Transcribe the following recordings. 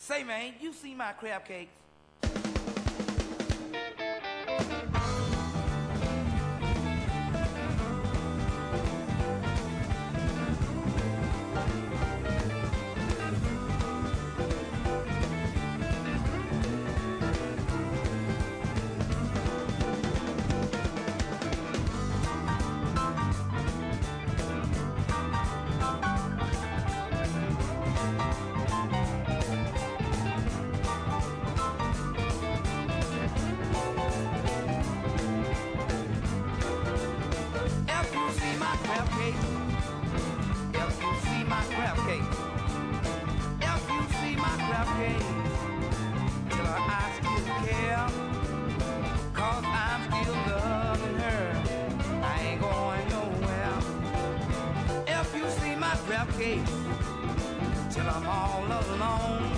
Say, man, you see my crab cakes? Till I'm all alone.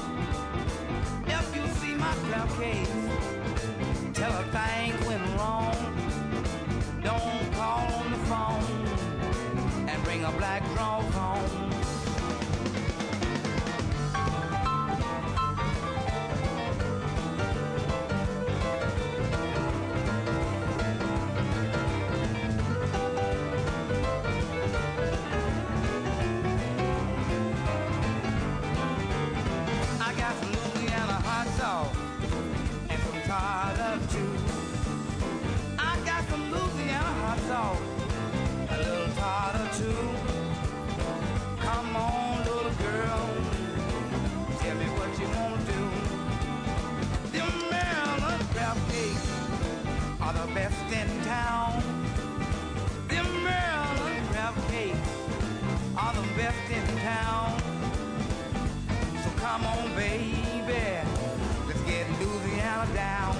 If you see my crab cakes, tell her things went wrong. Don't call on the phone and bring a black dog home. A little tartar too. Come on, little girl, tell me what you want to do. Them Maryland crab cakes are the best in town. Them Maryland crab cakes are the best in town. So come on, baby, let's get Louisiana down.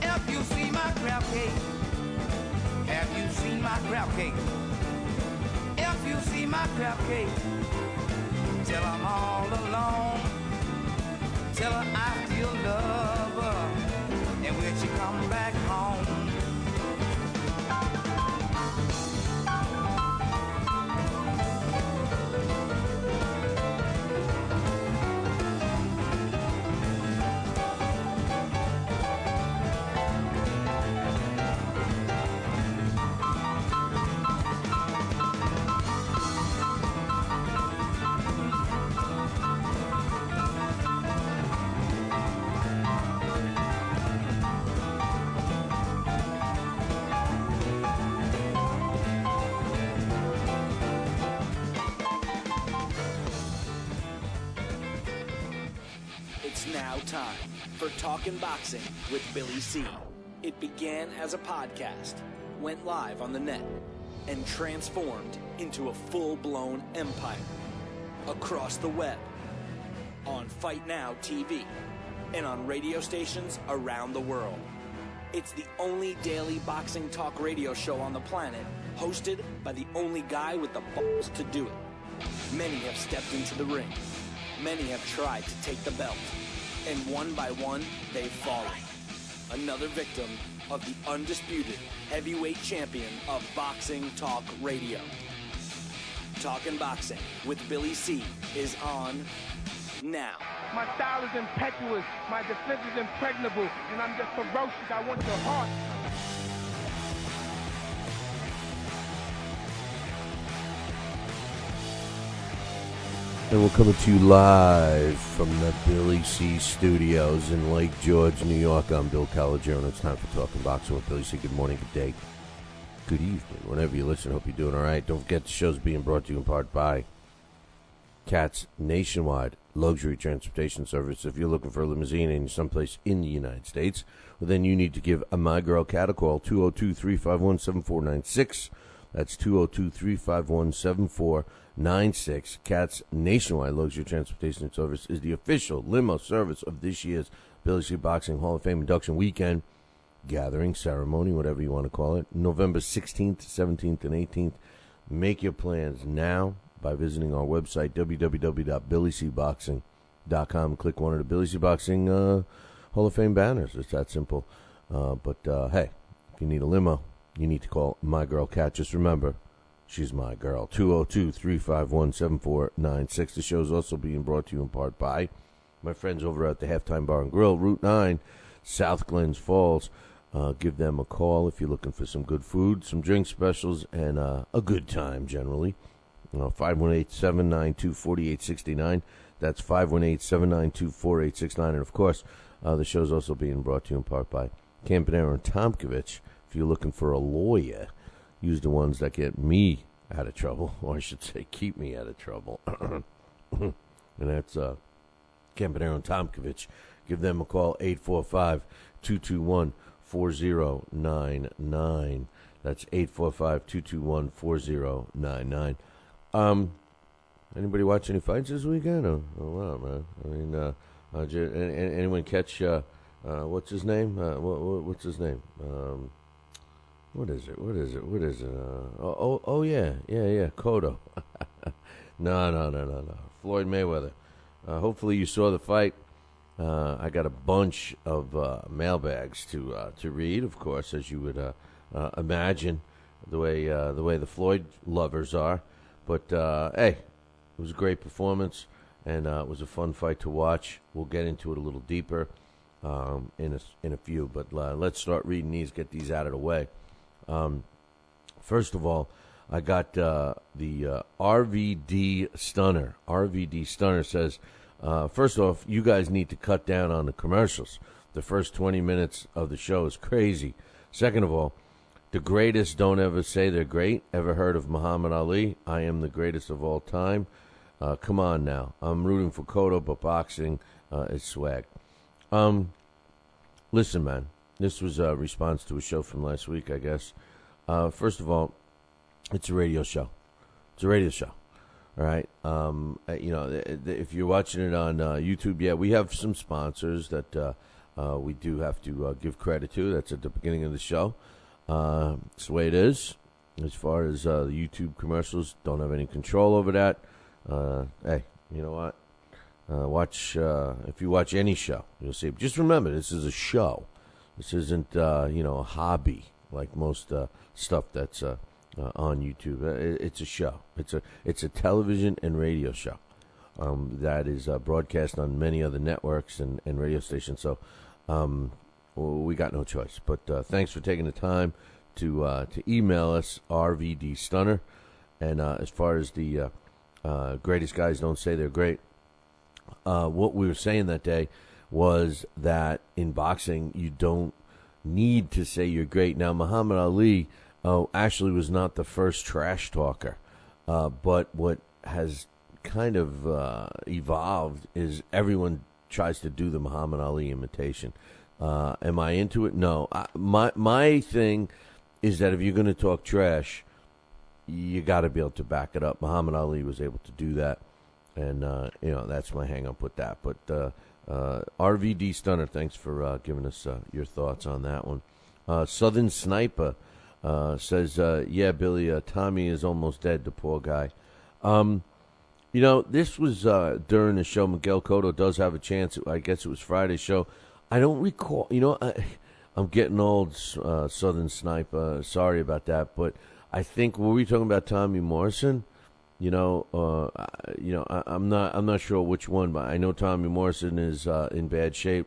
If you see my crab cake, have you seen my crab cake? If you see my crab cake, tell I'm all alone. Tell her I still love her, and when she come back home. Now time for Talkin' Boxing with Billy C. It began as a podcast, went live on the net, and transformed into a full-blown empire. Across the web, on Fight Now TV, and on radio stations around the world. It's the only daily boxing talk radio show on the planet, hosted by the only guy with the balls to do it. Many have stepped into the ring. Many have tried to take the belt. And one by one, they've fallen. Another victim of the undisputed heavyweight champion of boxing talk radio. Talkin' Boxing with Billy C. is on now. My style is impetuous, my defense is impregnable, and I'm just ferocious. I want your heart. And we're coming to you live from the Billy C. Studios in Lake George, New York. I'm Bill Calogero, and it's time for Talking Boxing with Billy C. Good morning, good day, good evening. Whenever you listen, hope you're doing all right. Don't forget the show's being brought to you in part by Cat's Nationwide Luxury Transportation Service. If you're looking for a limousine and you're someplace in the United States, well, then you need to give My Girl Cat a call, 202-351-7496. That's 202-351-7496. Cat's Nationwide Luxury Transportation Service is the official limo service of this year's Billy C. Boxing Hall of Fame induction weekend gathering, ceremony, whatever you want to call it, November 16th, 17th, and 18th. Make your plans now by visiting our website, www.billycboxing.com. Click one of the Billy C. Boxing Hall of Fame banners. It's that simple. But hey, if you need a limo, you need to call My Girl Cat. Just remember, she's my girl. 202-351-7496. The show is also being brought to you in part by My friends over at the Halftime Bar and Grill, Route 9, South Glens Falls. Give them a call if you're looking for some good food, some drink specials, and a good time generally. 518-792-4869. That's 518-792-4869. And, of course, the show's also being brought to you in part by Campanaro and Tomkovich. If you're looking for a lawyer, use the ones that get me out of trouble, or I should say keep me out of trouble. And that's Campanaro and Tomkovich. Give them a call, 845-221-4099. That's 845-221-4099. Anybody watch any fights this weekend? Oh wow, man. I mean, anyone catch, what's his name? What's his name? What is it? Yeah, Cotto. No. Floyd Mayweather. Hopefully you saw the fight. I got a bunch of mailbags to read, of course, as you would imagine, the way the Floyd lovers are. But hey, it was a great performance, and it was a fun fight to watch. We'll get into it a little deeper in a few, but let's start reading these, get these out of the way. First of all, I got the RVD Stunner. RVD Stunner says, first off, you guys need to cut down on the commercials. The first 20 minutes of the show is crazy. Second of all, the greatest don't ever say they're great. Ever heard of Muhammad Ali? I am the greatest of all time. Come on now. I'm rooting for Cotto, but boxing is swag. Listen, man. This was a response to a show from last week, I guess. First of all, it's a radio show. It's a radio show. All right. If you're watching it on YouTube, yeah, we have some sponsors that we do have to give credit to. That's at the beginning of the show. It's the way it is. As far as the YouTube commercials, don't have any control over that. Hey, you know what? If you watch any show, you'll see. Just remember, this is a show. This isn't, a hobby like most stuff that's on YouTube. It's a show. It's a television and radio show that is broadcast on many other networks and radio stations. So we got no choice. But thanks for taking the time to email us, RVD Stunner. And as far as the greatest guys don't say they're great, what we were saying that day was that in boxing you don't need to say you're great. Now, Muhammad Ali actually was not the first trash talker, but what has kind of evolved is everyone tries to do the Muhammad Ali imitation. Am I into it? No. My thing is that if you're going to talk trash, you got to be able to back it up. Muhammad Ali was able to do that, and that's my hang up with that. But RVD Stunner, thanks for giving us your thoughts on that one. Southern Sniper says, yeah, Billy, Tommy is almost dead, the poor guy. This was during the show. Miguel Cotto does have a chance. I guess it was Friday's show. I don't recall. I'm getting old, Southern Sniper. Sorry about that. But I think, were we talking about Tommy Morrison? I'm not sure which one, but I know Tommy Morrison is in bad shape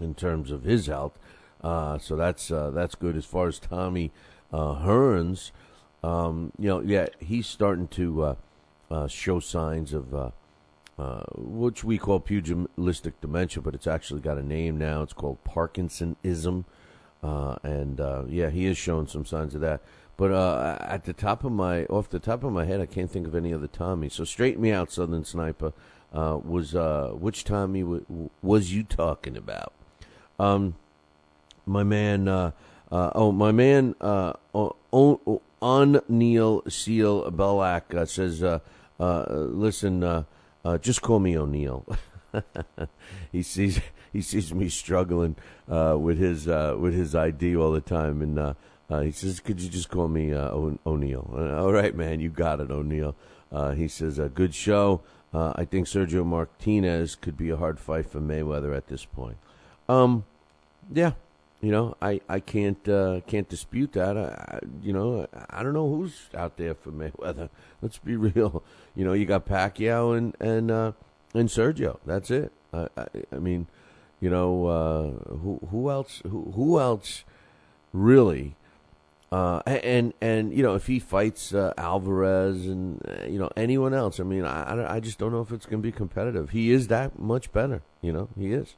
in terms of his health. So that's good. As far as Tommy Hearns, he's starting to show signs of which we call pugilistic dementia, but it's actually got a name now. It's called Parkinsonism, and he is showing some signs of that. But off the top of my head, I can't think of any other Tommy. So straighten me out, Southern Sniper. Which Tommy was you talking about? My man, O'Neill Seal Belak says, listen, just call me O'Neill. He sees me struggling with his ID all the time, and he says, could you just call me O'Neill? All right, man, you got it, O'Neill. He says, good show. I think Sergio Martinez could be a hard fight for Mayweather at this point. Yeah, I can't dispute that. I don't know who's out there for Mayweather. Let's be real. You got Pacquiao and Sergio. That's it. I mean, you know, who else? Who else really? And you know, if he fights Alvarez and you know, anyone else, I mean, I just don't know if it's going to be competitive. He is that much better, you know. He is.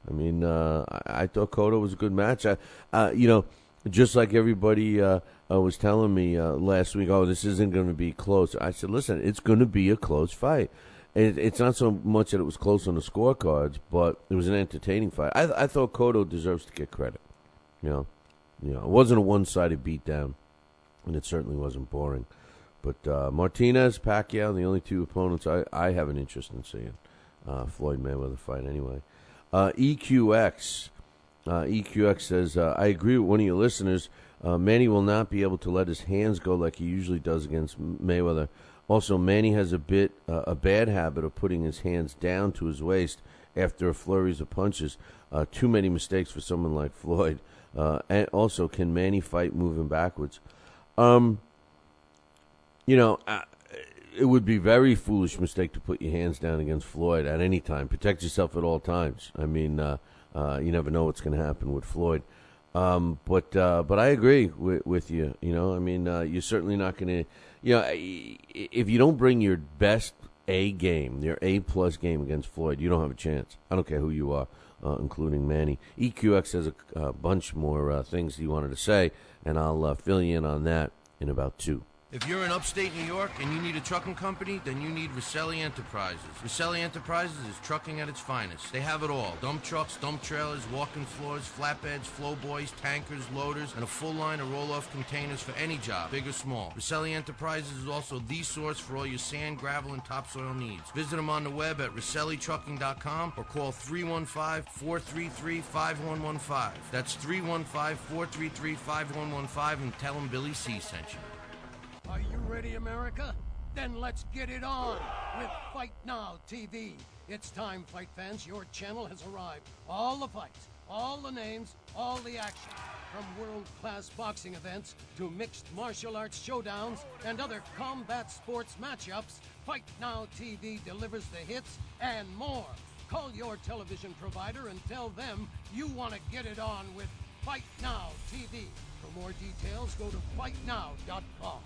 I mean, I thought Cotto was a good match. You know, just like everybody was telling me last week, oh, this isn't going to be close. I said, listen, it's going to be a close fight. It's not so much that it was close on the scorecards, but it was an entertaining fight. I thought Cotto deserves to get credit, you know. It wasn't a one-sided beatdown, and it certainly wasn't boring. But Martinez, Pacquiao, the only two opponents I have an interest in seeing. Floyd Mayweather fight anyway. EQX says, I agree with one of your listeners. Manny will not be able to let his hands go like he usually does against Mayweather. Also, Manny has a bad habit of putting his hands down to his waist after a flurries of punches. Too many mistakes for someone like Floyd. And also, can Manny fight moving backwards? You know, it would be a very foolish mistake to put your hands down against Floyd at any time. Protect yourself at all times. I mean, you never know what's going to happen with Floyd. But I agree with you. You know, I mean, you're certainly not going to. You know, if you don't bring your best A game, your A+ game against Floyd, you don't have a chance. I don't care who you are. Including Manny. EQX has a bunch more things he wanted to say, and I'll fill you in on that in about 2. If you're in upstate New York and you need a trucking company, then you need Rosselli Enterprises. Rosselli Enterprises is trucking at its finest. They have it all. Dump trucks, dump trailers, walk-in floors, flatbeds, flow boys, tankers, loaders, and a full line of roll-off containers for any job, big or small. Rosselli Enterprises is also the source for all your sand, gravel, and topsoil needs. Visit them on the web at RosselliTrucking.com or call 315-433-5115. That's 315-433-5115 and tell them Billy C sent you. Are you ready, America? Then let's get it on with Fight Now TV. It's time, fight fans. Your channel has arrived. All the fights, all the names, all the action. From world-class boxing events to mixed martial arts showdowns and other combat sports matchups, Fight Now TV delivers the hits and more. Call your television provider and tell them you want to get it on with Fight Now TV. For more details, go to fightnow.com.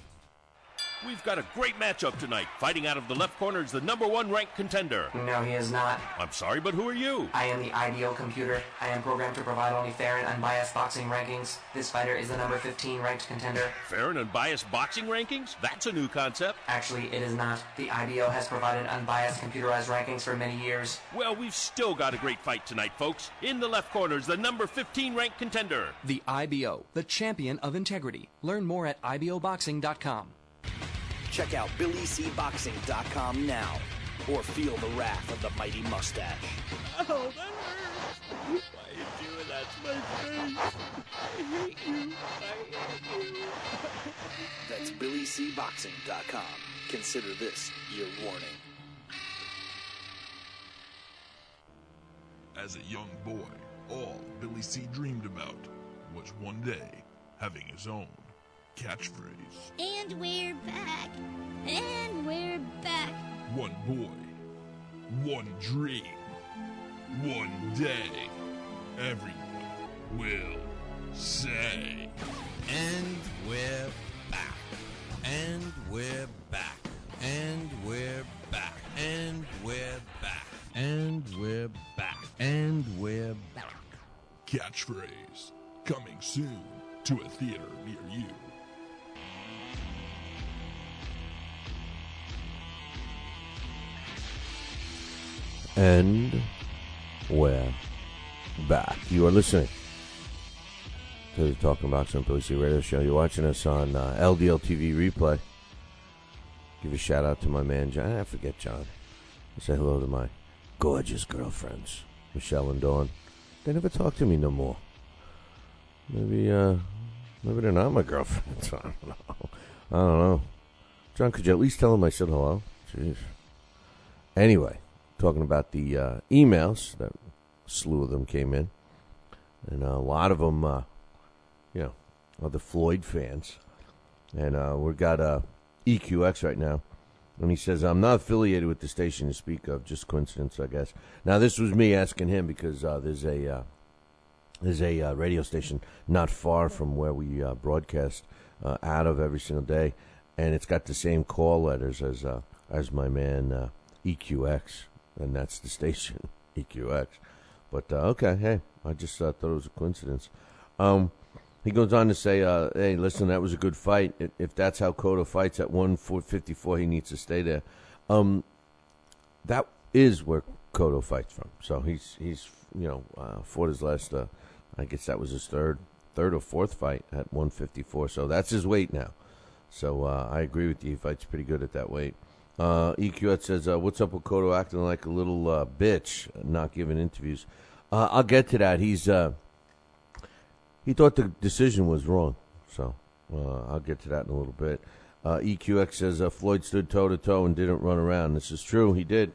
We've got a great matchup tonight. Fighting out of the left corner is the #1 ranked contender. No, he is not. I'm sorry, but who are you? I am the IDO computer. I am programmed to provide only fair and unbiased boxing rankings. This fighter is the number 15 ranked contender. Fair and unbiased boxing rankings? That's a new concept. Actually, it is not. The IDO has provided unbiased computerized rankings for many years. Well, we've still got a great fight tonight, folks. In the left corner is the number 15 ranked contender. The IBO, the champion of integrity. Learn more at iboboxing.com. Check out BillyCBoxing.com now, or feel the wrath of the mighty mustache. Oh, that hurts. Why are you doing that to my face? I hate you. I hate you. That's BillyCBoxing.com. Consider this your warning. As a young boy, all Billy C dreamed about was one day having his own catchphrase. And we're back. And we're back. One boy, one dream, one day, everyone will say. And we're back. And we're back. And we're back. And we're back. And we're back. And we're back. Catchphrase coming soon to a theater near you. And we're back. You are listening to the Talking Boxing Billy C Radio Show. You're watching us on LDL TV replay. Give a shout out to my man John. I forget John. I say hello to my gorgeous girlfriends, Michelle and Dawn. They never talk to me no more. Maybe they're not my girlfriends. I don't know. John, could you at least tell them I said hello? Jeez. Anyway, talking about the emails, that slew of them came in, and a lot of them, are the Floyd fans. And we've got EQX right now And he says, I'm not affiliated with the station to speak of. Just coincidence, I guess. Now, this was me asking him because there's a radio station not far from where we broadcast out of every single day, and it's got the same call letters as my man EQX, and that's the station, EQX. But, okay, hey, I just thought it was a coincidence. He goes on to say, hey, listen, that was a good fight. If that's how Cotto fights at 154, he needs to stay there. That is where Cotto fights from. So he's fought his last, I guess that was his third or fourth fight at 154. So that's his weight now. So I agree with you. He fights pretty good at that weight. EQS says, what's up with Cotto acting like a little bitch, not giving interviews? I'll get to that. He thought the decision was wrong, so I'll get to that in a little bit. EQX says Floyd stood toe-to-toe and didn't run around. This is true. He did.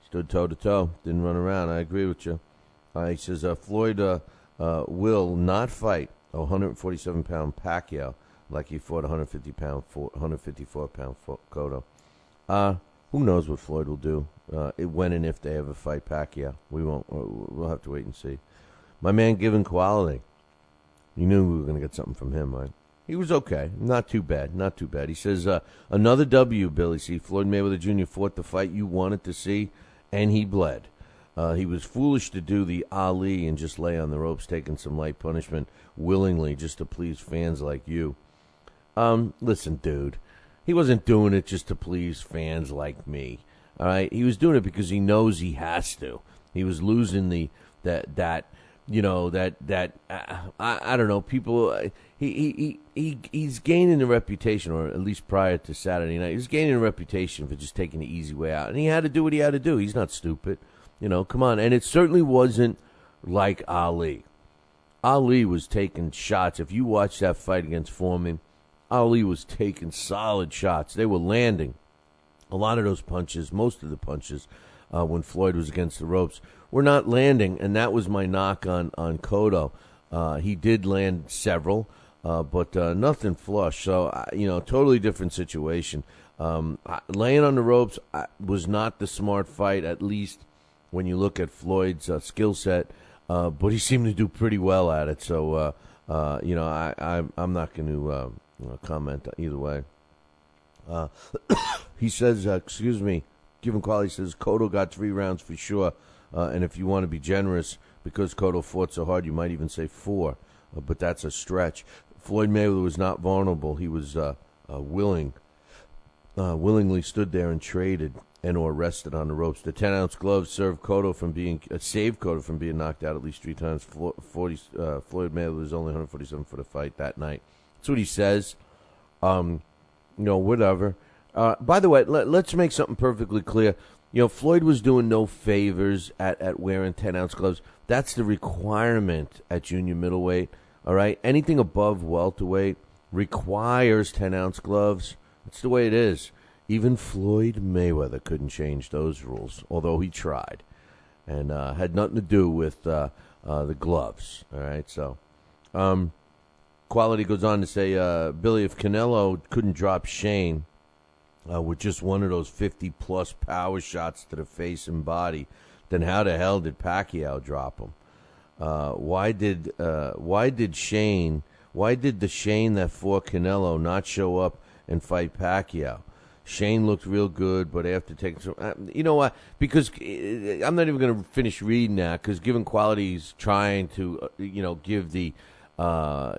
Stood toe-to-toe, didn't run around. I agree with you. He says Floyd will not fight a 147-pound Pacquiao like he fought a 154-pound Cotto. Who knows what Floyd will do when and if they ever fight Pacquiao. We'll have to wait and see. My man, Given Quality. You knew we were going to get something from him, right? He was okay. Not too bad. He says, another W, Billy C. Floyd Mayweather Jr. fought the fight you wanted to see, and he bled. He was foolish to do the Ali and just lay on the ropes, taking some light punishment willingly just to please fans like you. Listen, dude. He wasn't doing it just to please fans like me, all right? He was doing it because he knows he has to. He was losing I don't know, people, he's gaining a reputation, or at least prior to Saturday night, he's gaining a reputation for just taking the easy way out. And he had to do what he had to do. He's not stupid. Come on. And it certainly wasn't like Ali. Ali was taking shots. If you watch that fight against Foreman, Ali was taking solid shots. They were landing. A lot of those punches, most of the punches, when Floyd was against the ropes, were not landing, and that was my knock on Cotto. He did land several, but nothing flush. So, totally different situation. Laying on the ropes was not the smart fight, at least when you look at Floyd's skill set, but he seemed to do pretty well at it. So, I'm not going to comment either way. He says, Given Quality says, Cotto got 3 rounds for sure. And if you want to be generous, because Cotto fought so hard, you might even say 4. But that's a stretch. Floyd Mayweather was not vulnerable. He was willingly stood there and traded and or rested on the ropes. The 10-ounce gloves saved Cotto from being knocked out at least 3 times. Floyd Mayweather was only 147 for the fight that night. That's what he says. Whatever. By the way, let's make something perfectly clear. Floyd was doing no favors at wearing 10-ounce gloves. That's the requirement at junior middleweight, all right? Anything above welterweight requires 10-ounce gloves. That's the way it is. Even Floyd Mayweather couldn't change those rules, although he tried, and had nothing to do with the gloves, all right? So, Quality goes on to say, Billy, if Canelo couldn't drop Shane with just one of those 50-plus power shots to the face and body, then how the hell did Pacquiao drop him? Why did the Shane that fought Canelo not show up and fight Pacquiao? Shane looked real good, but after taking some, you know what? Because I'm not even going to finish reading that, because Given Quality's trying to, give the,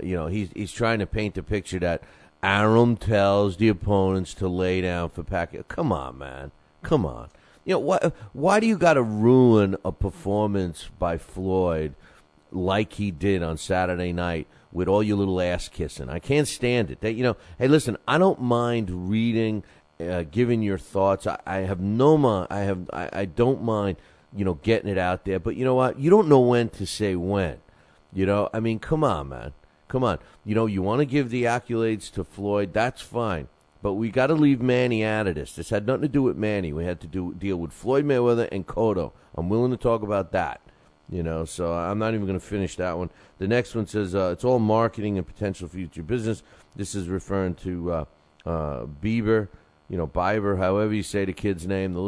he's trying to paint the picture that Arum tells the opponents to lay down for Pacquiao. Come on, man. Come on. Why do you got to ruin a performance by Floyd like he did on Saturday night with all your little ass kissing? I can't stand it. Hey, listen, I don't mind reading, giving your thoughts. I don't mind, getting it out there. But you know what? You don't know when to say when. Come on, man. Come on. You want to give the accolades to Floyd, that's fine. But we got to leave Manny out of this. This had nothing to do with Manny. We had to deal with Floyd Mayweather and Cotto. I'm willing to talk about that. So I'm not even going to finish that one. The next one says, it's all marketing and potential future business. This is referring to Bieber Bieber, however you say the kid's name, the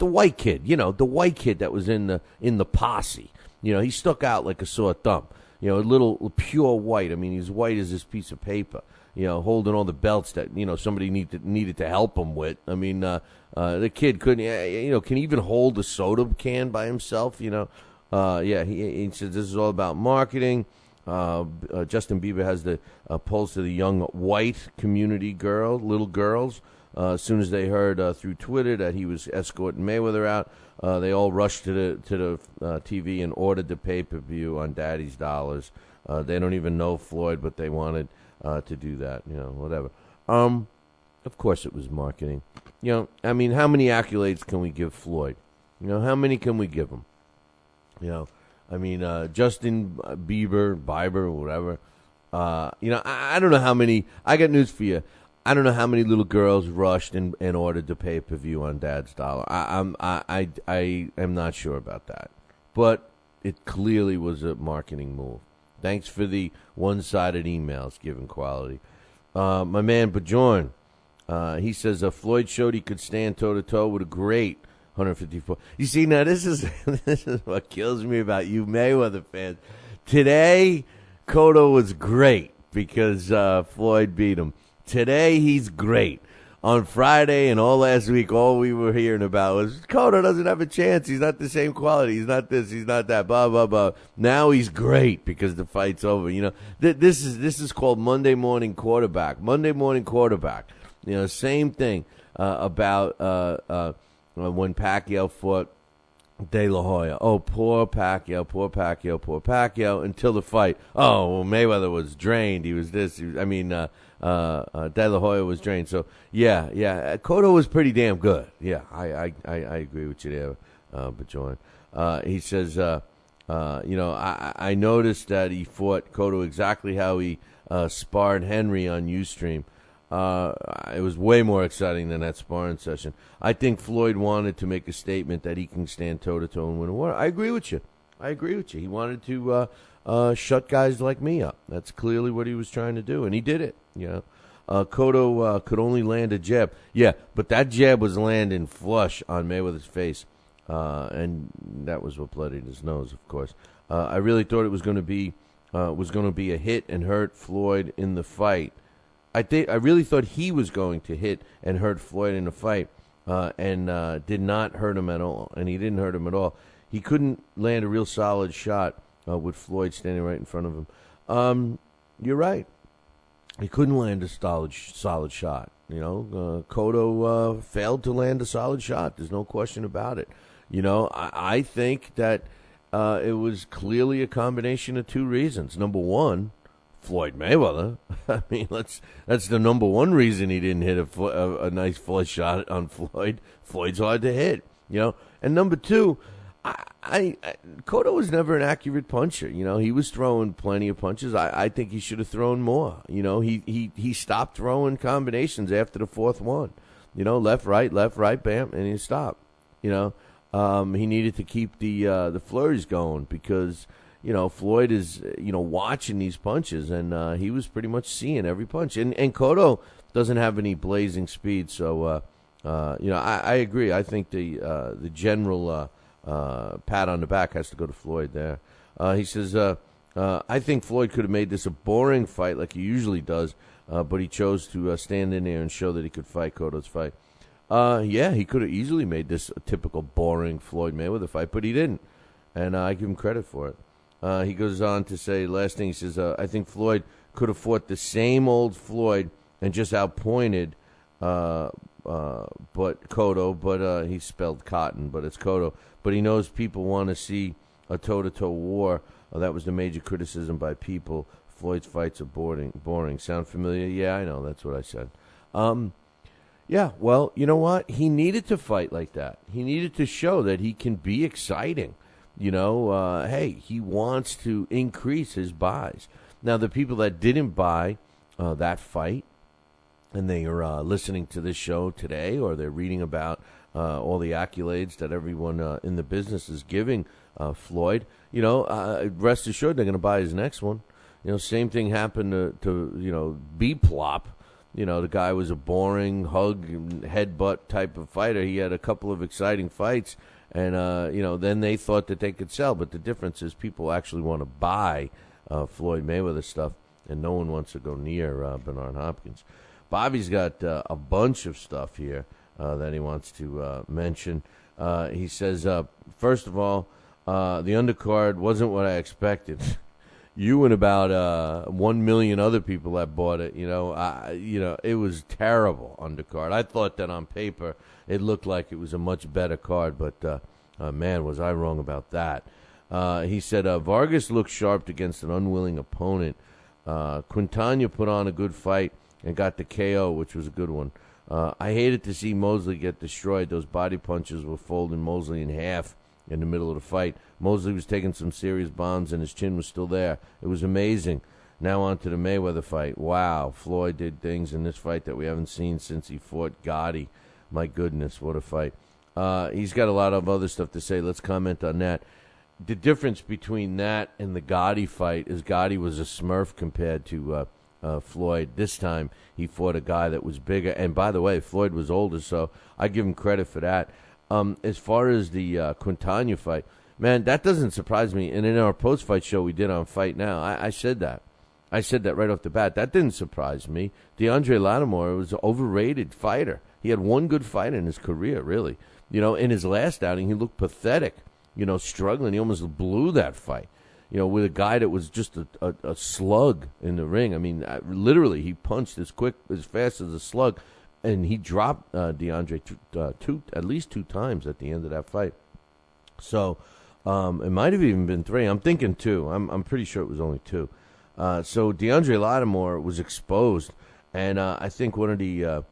white kid, the white kid that was in the posse. He stuck out like a sore thumb. A little pure white. I mean, he's white as this piece of paper. Holding all the belts that somebody needed to help him with. I mean, the kid couldn't, can even hold a soda can by himself. He says this is all about marketing. Justin Bieber has the pulse of the young white community little girls. As soon as they heard through Twitter that he was escorting Mayweather out, they all rushed to the TV and ordered the pay-per-view on Daddy's dollars. They don't even know Floyd, but they wanted to do that. Whatever. Of course, it was marketing. I mean, how many accolades can we give Floyd? How many can we give him? I mean, Justin Bieber, whatever. I don't know how many. I got news for you. I don't know how many little girls rushed and ordered the pay-per-view on Dad's dollar. I am not sure about that, but it clearly was a marketing move. Thanks for the one-sided emails, giving quality. My man Bajorn, he says Floyd showed he could stand toe-to-toe with a great 154. You see, now this is what kills me about you Mayweather fans. Today, Cotto was great because Floyd beat him. Today, he's great. On Friday and all last week, all we were hearing about was Cotto doesn't have a chance. He's not the same quality. He's not this. He's not that. Blah, blah, blah. Now he's great because the fight's over. This is called Monday Morning Quarterback. Monday Morning Quarterback. Same thing about when Pacquiao fought De La Hoya. Oh, poor Pacquiao, until the fight. Oh, well, Mayweather was drained. He was this. De La Hoya was drained. So, yeah. Cotto was pretty damn good. Yeah, I agree with you there, Bajoin. He says, I noticed that he fought Cotto exactly how he sparred Henry on Ustream. It was way more exciting than that sparring session. I think Floyd wanted to make a statement that he can stand toe-to-toe and win a war. I agree with you. He wanted to shut guys like me up. That's clearly what he was trying to do, and he did it. Cotto could only land a jab. Yeah, but that jab was landing flush on Mayweather's face, and that was what bloodied his nose, of course. I really thought it was going to be a hit and hurt Floyd in the fight. I really thought he was going to hit and hurt Floyd in the fight, and did not hurt him at all. And he didn't hurt him at all. He couldn't land a real solid shot with Floyd standing right in front of him. You're right. He couldn't land a solid shot. Cotto failed to land a solid shot. There's no question about it. I think that it was clearly a combination of two reasons. Number one, Floyd Mayweather. I mean, that's the number one reason he didn't hit a nice flush shot on Floyd. Floyd's hard to hit, And number two, Cotto was never an accurate puncher. He was throwing plenty of punches. I think he should have thrown more. He stopped throwing combinations after the fourth one. Left, right, bam, and he stopped. He needed to keep the flurries going because Floyd is, watching these punches, and he was pretty much seeing every punch. And Cotto doesn't have any blazing speed, so, I agree. I think the general pat on the back has to go to Floyd there. He says, I think Floyd could have made this a boring fight like he usually does, but he chose to stand in there and show that he could fight Cotto's fight. Yeah, he could have easily made this a typical boring Floyd Mayweather fight, but he didn't, and I give him credit for it. He goes on to say, last thing, he says, I think Floyd could have fought the same old Floyd and just outpointed but Cotto, but he spelled cotton, but it's Cotto. But he knows people want to see a toe-to-toe war. That was the major criticism by people. Floyd's fights are boring. Sound familiar? Yeah, I know. That's what I said. Yeah, well, you know what? He needed to fight like that. He needed to show that he can be exciting. Hey, he wants to increase his buys. Now, the people that didn't buy that fight, and they are listening to this show today, or they're reading about all the accolades that everyone in the business is giving Floyd, rest assured they're going to buy his next one. Same thing happened to B-Plop. the guy was a boring hug and headbutt type of fighter. He had a couple of exciting fights, and then they thought that they could sell. But the difference is people actually want to buy Floyd Mayweather stuff, and no one wants to go near Bernard Hopkins. Bobby's got a bunch of stuff here that he wants to mention. He says, first of all, the undercard wasn't what I expected. You and about 1 million other people that bought it, it was terrible undercard. I thought that on paper it looked like it was a much better card, but man, was I wrong about that. He said, Vargas looked sharp against an unwilling opponent. Quintana put on a good fight and got the KO, which was a good one. I hated to see Mosley get destroyed. Those body punches were folding Mosley in half in the middle of the fight. Mosley was taking some serious bombs, and his chin was still there. It was amazing. Now on to the Mayweather fight. Wow, Floyd did things in this fight that we haven't seen since he fought Gotti. My goodness, what a fight. He's got a lot of other stuff to say. Let's comment on that. The difference between that and the Gotti fight is Gotti was a smurf compared to Floyd. This time he fought a guy that was bigger. And by the way, Floyd was older, so I give him credit for that. As far as the Quintana fight, man, that doesn't surprise me. And in our post-fight show we did on Fight Now, I said that. I said that right off the bat. That didn't surprise me. DeAndre Lattimore was an overrated fighter. He had one good fight in his career, really. In his last outing, he looked pathetic, struggling. He almost blew that fight, with a guy that was just a slug in the ring. I mean, literally, he punched as quick, as fast as a slug. And he dropped DeAndre at least two times at the end of that fight. So it might have even been three. I'm thinking two. I'm pretty sure it was only two. So DeAndre Lattimore was exposed, and I think one of the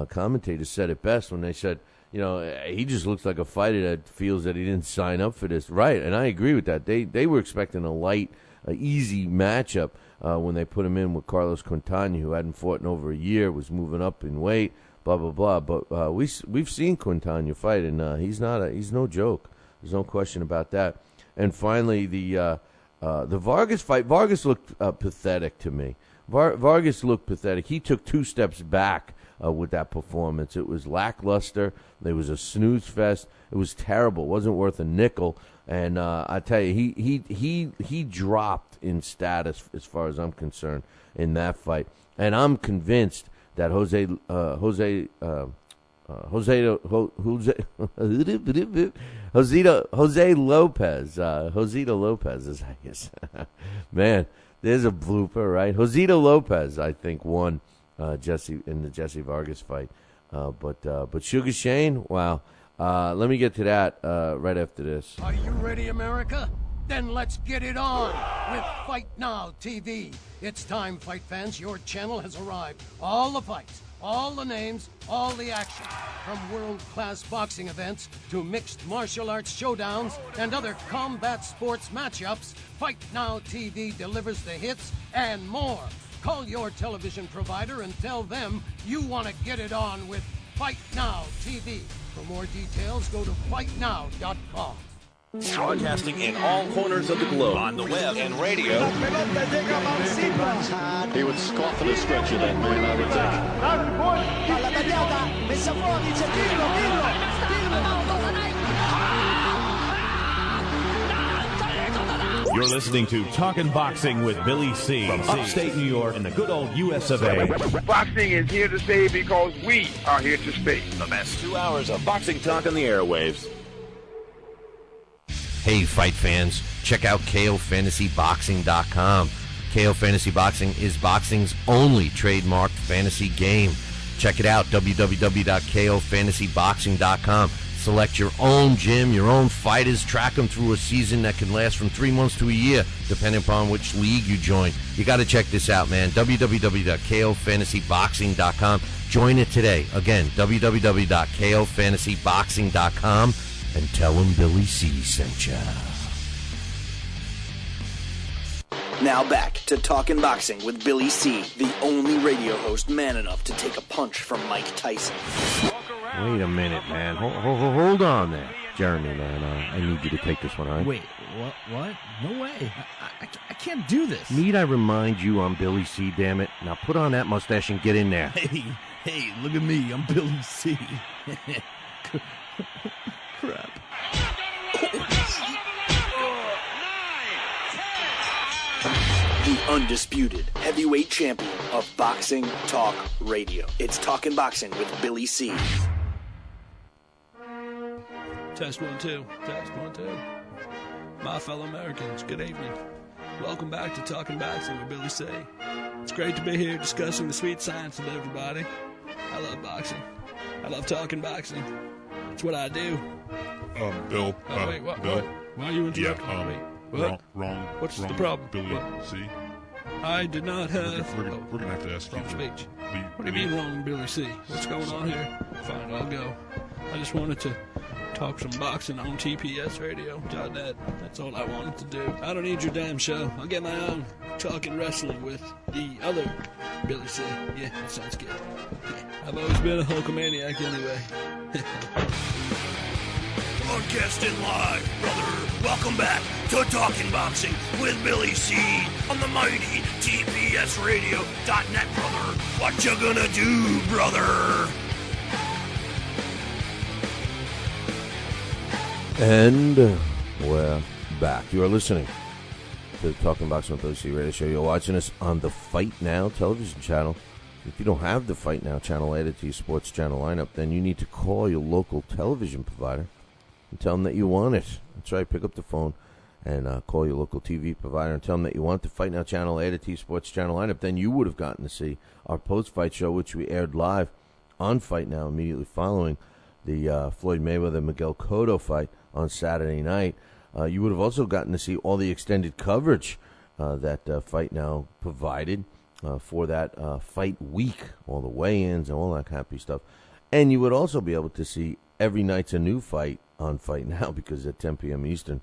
commentators said it best when they said, he just looks like a fighter that feels that he didn't sign up for this. Right, and I agree with that. They were expecting a light, easy matchup. When they put him in with Carlos Quintana, who hadn't fought in over a year, was moving up in weight, blah blah blah. But we've seen Quintana fight, and he's no joke. There's no question about that. And finally, the Vargas fight. Vargas looked pathetic to me. Vargas looked pathetic. He took 2 steps back with that performance. It was lackluster. It was a snooze fest. It was terrible. It wasn't worth a nickel. And I tell you, he dropped in status as far as I'm concerned in that fight. And I'm convinced that Jose Lopez is, I guess. Man, there's a blooper, right? Josito Lopez, I think, won Jesse in the Jesse Vargas fight. But Sugar Shane, wow. Let me get to that right after this. Are you ready, America? Then let's get it on with Fight Now TV. It's time, fight fans. Your channel has arrived. All the fights, all the names, all the action. From world-class boxing events to mixed martial arts showdowns and other combat sports matchups, Fight Now TV delivers the hits and more. Call your television provider and tell them you want to get it on with Fight Now TV. For more details, go to fightnow.com. Broadcasting in all corners of the globe, on the web and radio. He would scoff at a stretcher, that man, I would think. You're listening to Talkin' Boxing with Billy C. From upstate New York in the good old US of A. Boxing is here to stay because we are here to stay. The best 2 hours of boxing talk on the airwaves. Hey, fight fans, check out KOFantasyBoxing.com. KO Fantasy Boxing is boxing's only trademarked fantasy game. Check it out, www.KOFantasyBoxing.com. Select your own gym, your own fighters, track them through a season that can last from 3 months to a year, depending upon which league you join. You got to check this out, man, www.KOFantasyBoxing.com. Join it today. Again, www.KOFantasyBoxing.com. And tell him Billy C sent ya. Now back to Talkin' Boxing with Billy C, the only radio host man enough to take a punch from Mike Tyson. Wait a minute, man. Hold on there. Jeremy, man, I need you to take this one, all right? Wait, what? No way. I can't do this. Need I remind you I'm Billy C, damn it? Now put on that mustache and get in there. Hey, look at me. I'm Billy C. Crap. The undisputed heavyweight champion of Boxing Talk Radio. It's Talkin' Boxing with Billy C. Test 1 2. Test 1 2. My fellow Americans, good evening. Welcome back to Talkin' Boxing with Billy C. It's great to be here discussing the sweet science with everybody. I love boxing. I love talking boxing. It's what I do. Bill. Wait, what? Bill. Why are you interrupting me? What? Wrong. What's the problem? Billy, what? C. I did not have... We're gonna have to ask wrong you speech. Leave, What do you mean wrong, Billy C? What's going on here? Fine, I'll go. I just wanted to talk some boxing on tpsradio.net. That's all I wanted to do. I don't need your damn show. I'll get my own talking wrestling with the other Billy C. Yeah, that sounds good. I've always been a Hulkamaniac anyway. Broadcasting live, brother. Welcome back to Talking Boxing with Billy C. on the mighty tpsradio.net, brother. What you gonna do, brother? And we're back. You are listening to the Talking Boxing with Billy C radio show. You're watching us on the Fight Now television channel. If you don't have the Fight Now channel added to your sports channel lineup, then you need to call your local television provider and tell them that you want it. That's right. Pick up the phone and call your local TV provider and tell them that you want the Fight Now channel added to your sports channel lineup. Then you would have gotten to see our post-fight show, which we aired live on Fight Now immediately following the Floyd Mayweather-Miguel Cotto fight on Saturday night. You would have also gotten to see all the extended coverage that Fight Now provided for that fight week, all the weigh-ins and all that happy stuff. And you would also be able to see every night's a new fight on Fight Now, because at 10 p.m. Eastern,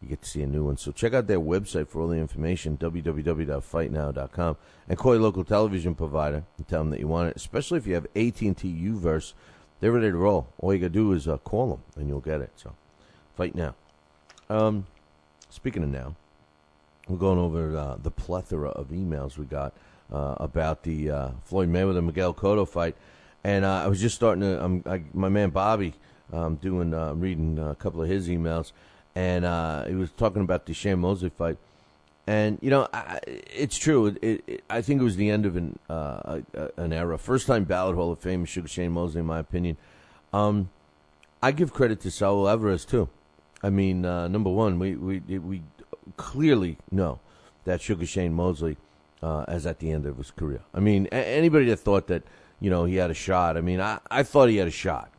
you get to see a new one. So check out their website for all the information, www.fightnow.com, and call your local television provider and tell them that you want it, especially if you have AT&T Uverse. They're ready to roll. All you got to do is call them, and you'll get it. So Fight Now. Speaking of now, we're going over the plethora of emails we got about the Floyd Mayweather-Miguel Cotto fight. And I was just starting to, my man Bobby, reading a couple of his emails, and he was talking about the Shane Mosley fight. And, you know, it's true. I think it was the end of an era. First-time ballot Hall of Fame, Sugar Shane Mosley, in my opinion. I give credit to Saul Alvarez, too. I mean, number one, we clearly know that Sugar Shane Mosley is at the end of his career. I mean, anybody that thought that, you know, he had a shot, I mean, I thought he had a shot.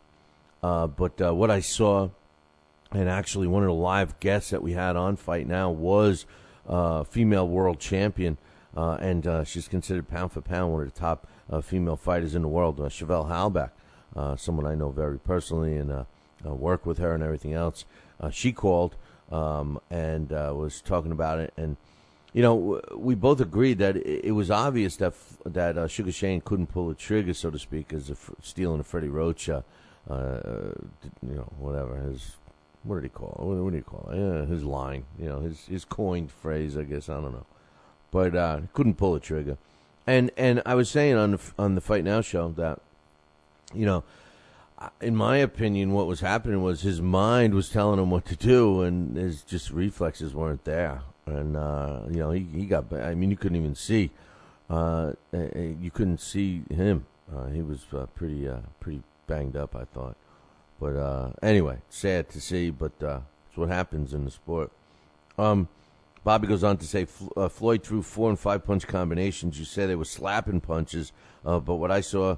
But what I saw, and actually one of the live guests that we had on Fight Now was female world champion, and she's considered pound for pound one of the top female fighters in the world, Chevelle Halbach, someone I know very personally and work with her and everything else. She called and was talking about it, and you know, we both agreed that it was obvious that Sugar Shane couldn't pull the trigger, so to speak, as stealing a Freddie Roach, you know, whatever his. What did he call it? What do you call it? Yeah, his line. You know, his coined phrase, I guess. I don't know. But couldn't pull the trigger. And I was saying on the Fight Now show that, you know, in my opinion, what was happening was his mind was telling him what to do, and his just reflexes weren't there. And, you know, he got, I mean, you couldn't even see. You couldn't see him. He was pretty banged up, I thought. But anyway, sad to see, but it's what happens in the sport. Bobby goes on to say, Floyd threw 4 and 5 punch combinations. You said they were slapping punches, but what I saw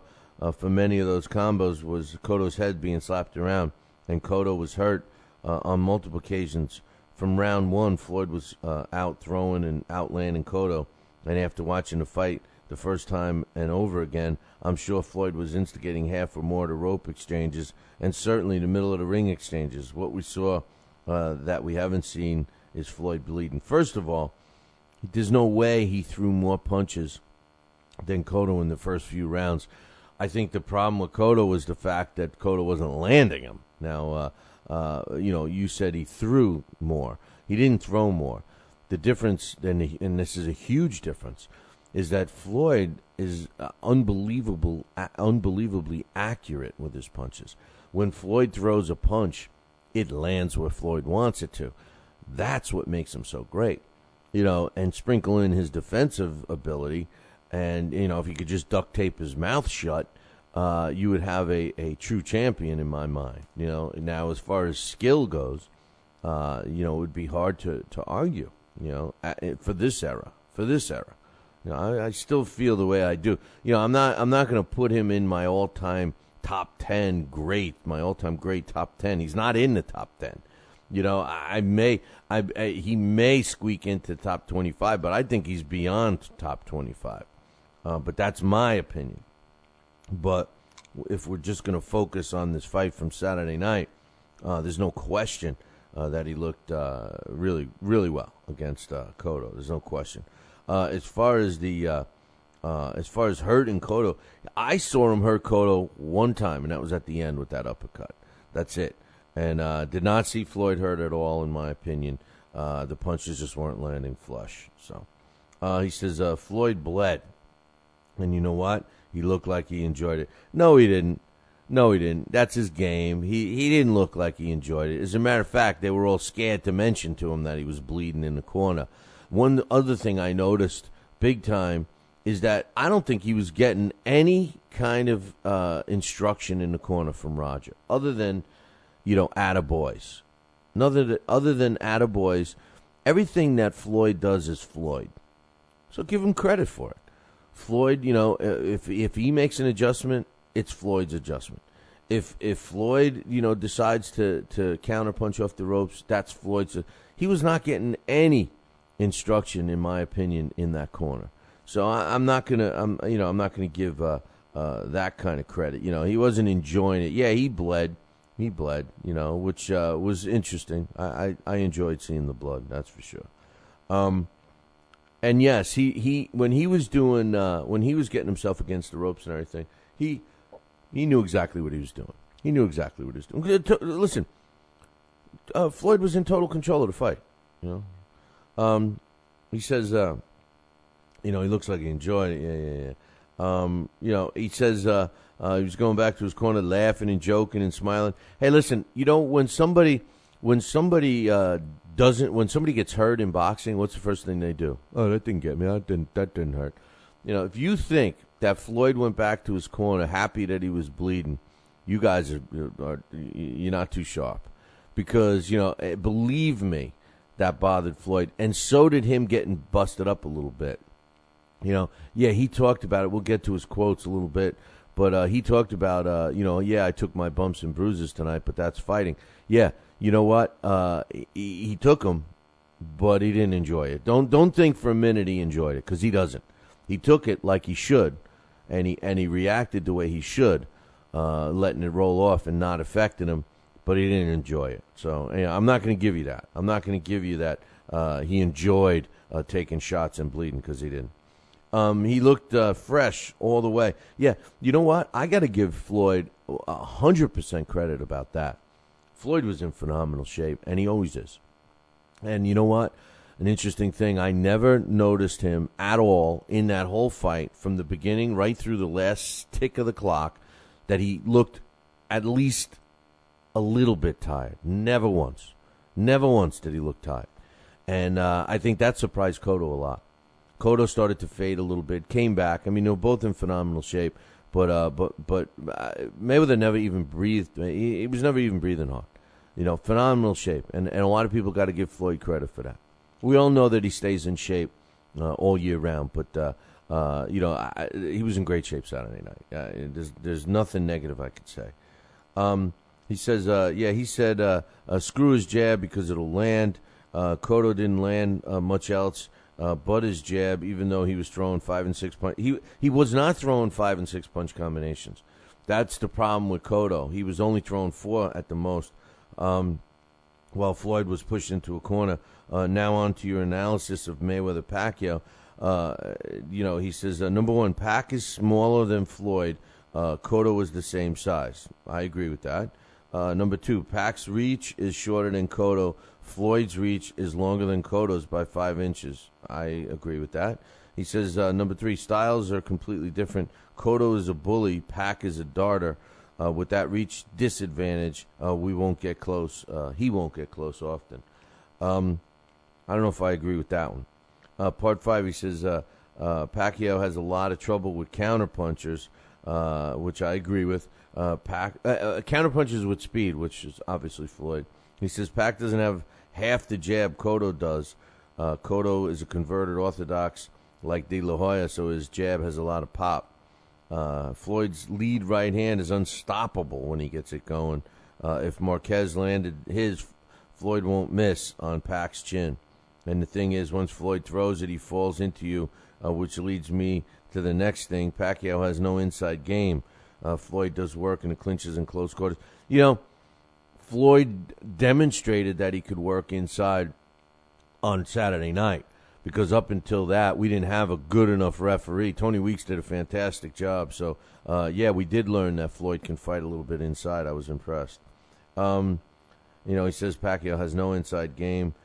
for many of those combos was Cotto's head being slapped around, and Cotto was hurt on multiple occasions. From round 1, Floyd was out throwing and outlanding Cotto, and after watching the fight the first time and over again, I'm sure Floyd was instigating half or more of the rope exchanges and certainly the middle of the ring exchanges. What we saw that we haven't seen is Floyd bleeding. First of all, there's no way he threw more punches than Cotto in the first few rounds. I think the problem with Cotto was the fact that Cotto wasn't landing him. Now, You said he threw more. He didn't throw more. The difference, and this is a huge difference, is that Floyd is unbelievably accurate with his punches. When Floyd throws a punch, it lands where Floyd wants it to. That's what makes him so great. And sprinkle in his defensive ability, and, if he could just duct tape his mouth shut, you would have a true champion in my mind. Now as far as skill goes, it would be hard to argue, for this era. I still feel the way I do. I'm not going to put him in my all-time top 10 great, my all-time great top 10. He's not in the top 10. He may squeak into top 25, but I think he's beyond top 25. But that's my opinion. But if we're just going to focus on this fight from Saturday night, there's no question that he looked really, really well against Cotto. There's no question. As far as hurting Cotto, I saw him hurt Cotto one time, and that was at the end with that uppercut. That's it. And did not see Floyd hurt at all, in my opinion. The punches just weren't landing flush. So he says Floyd bled. And you know what? He looked like he enjoyed it. No, he didn't. That's his game. He didn't look like he enjoyed it. As a matter of fact, they were all scared to mention to him that he was bleeding in the corner. One other thing I noticed big time is that I don't think he was getting any kind of instruction in the corner from Roger, other than, attaboys. Other than attaboys, everything that Floyd does is Floyd. So give him credit for it. Floyd, if he makes an adjustment, it's Floyd's adjustment. If Floyd, decides to counterpunch off the ropes, that's Floyd's. He was not getting any instruction, in my opinion, in that corner. So I'm not gonna give that kind of credit. He wasn't enjoying it. Yeah, he bled, which was interesting. I enjoyed seeing the blood. That's for sure. And yes, he when he was getting himself against the ropes and everything, he knew exactly what he was doing. Listen, Floyd was in total control of the fight. He says, he looks like he enjoyed it. Yeah. He says he was going back to his corner, laughing and joking and smiling. Hey, listen, when somebody gets hurt in boxing, what's the first thing they do? Oh, that didn't get me. That didn't hurt. If you think that Floyd went back to his corner happy that he was bleeding, you guys you're not too sharp, because believe me, that bothered Floyd, and so did him getting busted up a little bit. Yeah, he talked about it. We'll get to his quotes a little bit, but he talked about I took my bumps and bruises tonight, but that's fighting. Yeah. You know what? He took them, but he didn't enjoy it. Don't think for a minute he enjoyed it, because he doesn't. He took it like he should, and he reacted the way he should, letting it roll off and not affecting him, but he didn't enjoy it. So I'm not going to give you that. I'm not going to give you that he enjoyed taking shots and bleeding, because he didn't. He looked fresh all the way. Yeah, you know what? I got to give Floyd 100% credit about that. Floyd was in phenomenal shape, and he always is. And you know what? An interesting thing, I never noticed him at all in that whole fight, from the beginning right through the last tick of the clock, that he looked at least a little bit tired. Never once did he look tired. And I think that surprised Cotto a lot. Cotto started to fade a little bit, came back. I mean, they were both in phenomenal shape. But Mayweather never even breathed. He was never even breathing hard. Phenomenal shape. And a lot of people got to give Floyd credit for that. We all know that he stays in shape all year round. But, he was in great shape Saturday night. There's nothing negative I could say. He says, screw his jab because it'll land. Cotto didn't land much else. But his jab, even though he was throwing 5 and 6 punch, he was not throwing 5 and 6 punch combinations. That's the problem with Cotto. He was only throwing 4 at the most, while Floyd was pushed into a corner. Now on to your analysis of Mayweather-Pacquiao. He says, number one, Pac is smaller than Floyd. Cotto is the same size. I agree with that. Number 2, Pac's reach is shorter than Cotto. Floyd's reach is longer than Cotto's by 5 inches. I agree with that. He says, number 3, styles are completely different. Cotto is a bully. Pac is a darter. With that reach disadvantage, we won't get close. He won't get close often. I don't know if I agree with that one. Part 5, he says, Pacquiao has a lot of trouble with counterpunchers, which I agree with. Counterpunchers with speed, which is obviously Floyd. He says Pac doesn't have half the jab Cotto does. Cotto is a converted orthodox like De La Hoya, so his jab has a lot of pop. Floyd's lead right hand is unstoppable when he gets it going. If Marquez landed his, Floyd won't miss on Pac's chin. And the thing is, once Floyd throws it, he falls into you, which leads me to the next thing. Pacquiao has no inside game. Floyd does work in the clinches and close quarters. You know, Floyd demonstrated that he could work inside on Saturday night, because up until that, we didn't have a good enough referee. Tony Weeks did a fantastic job. So, yeah, we did learn that Floyd can fight a little bit inside. I was impressed. You know, he says Pacquiao has no inside game.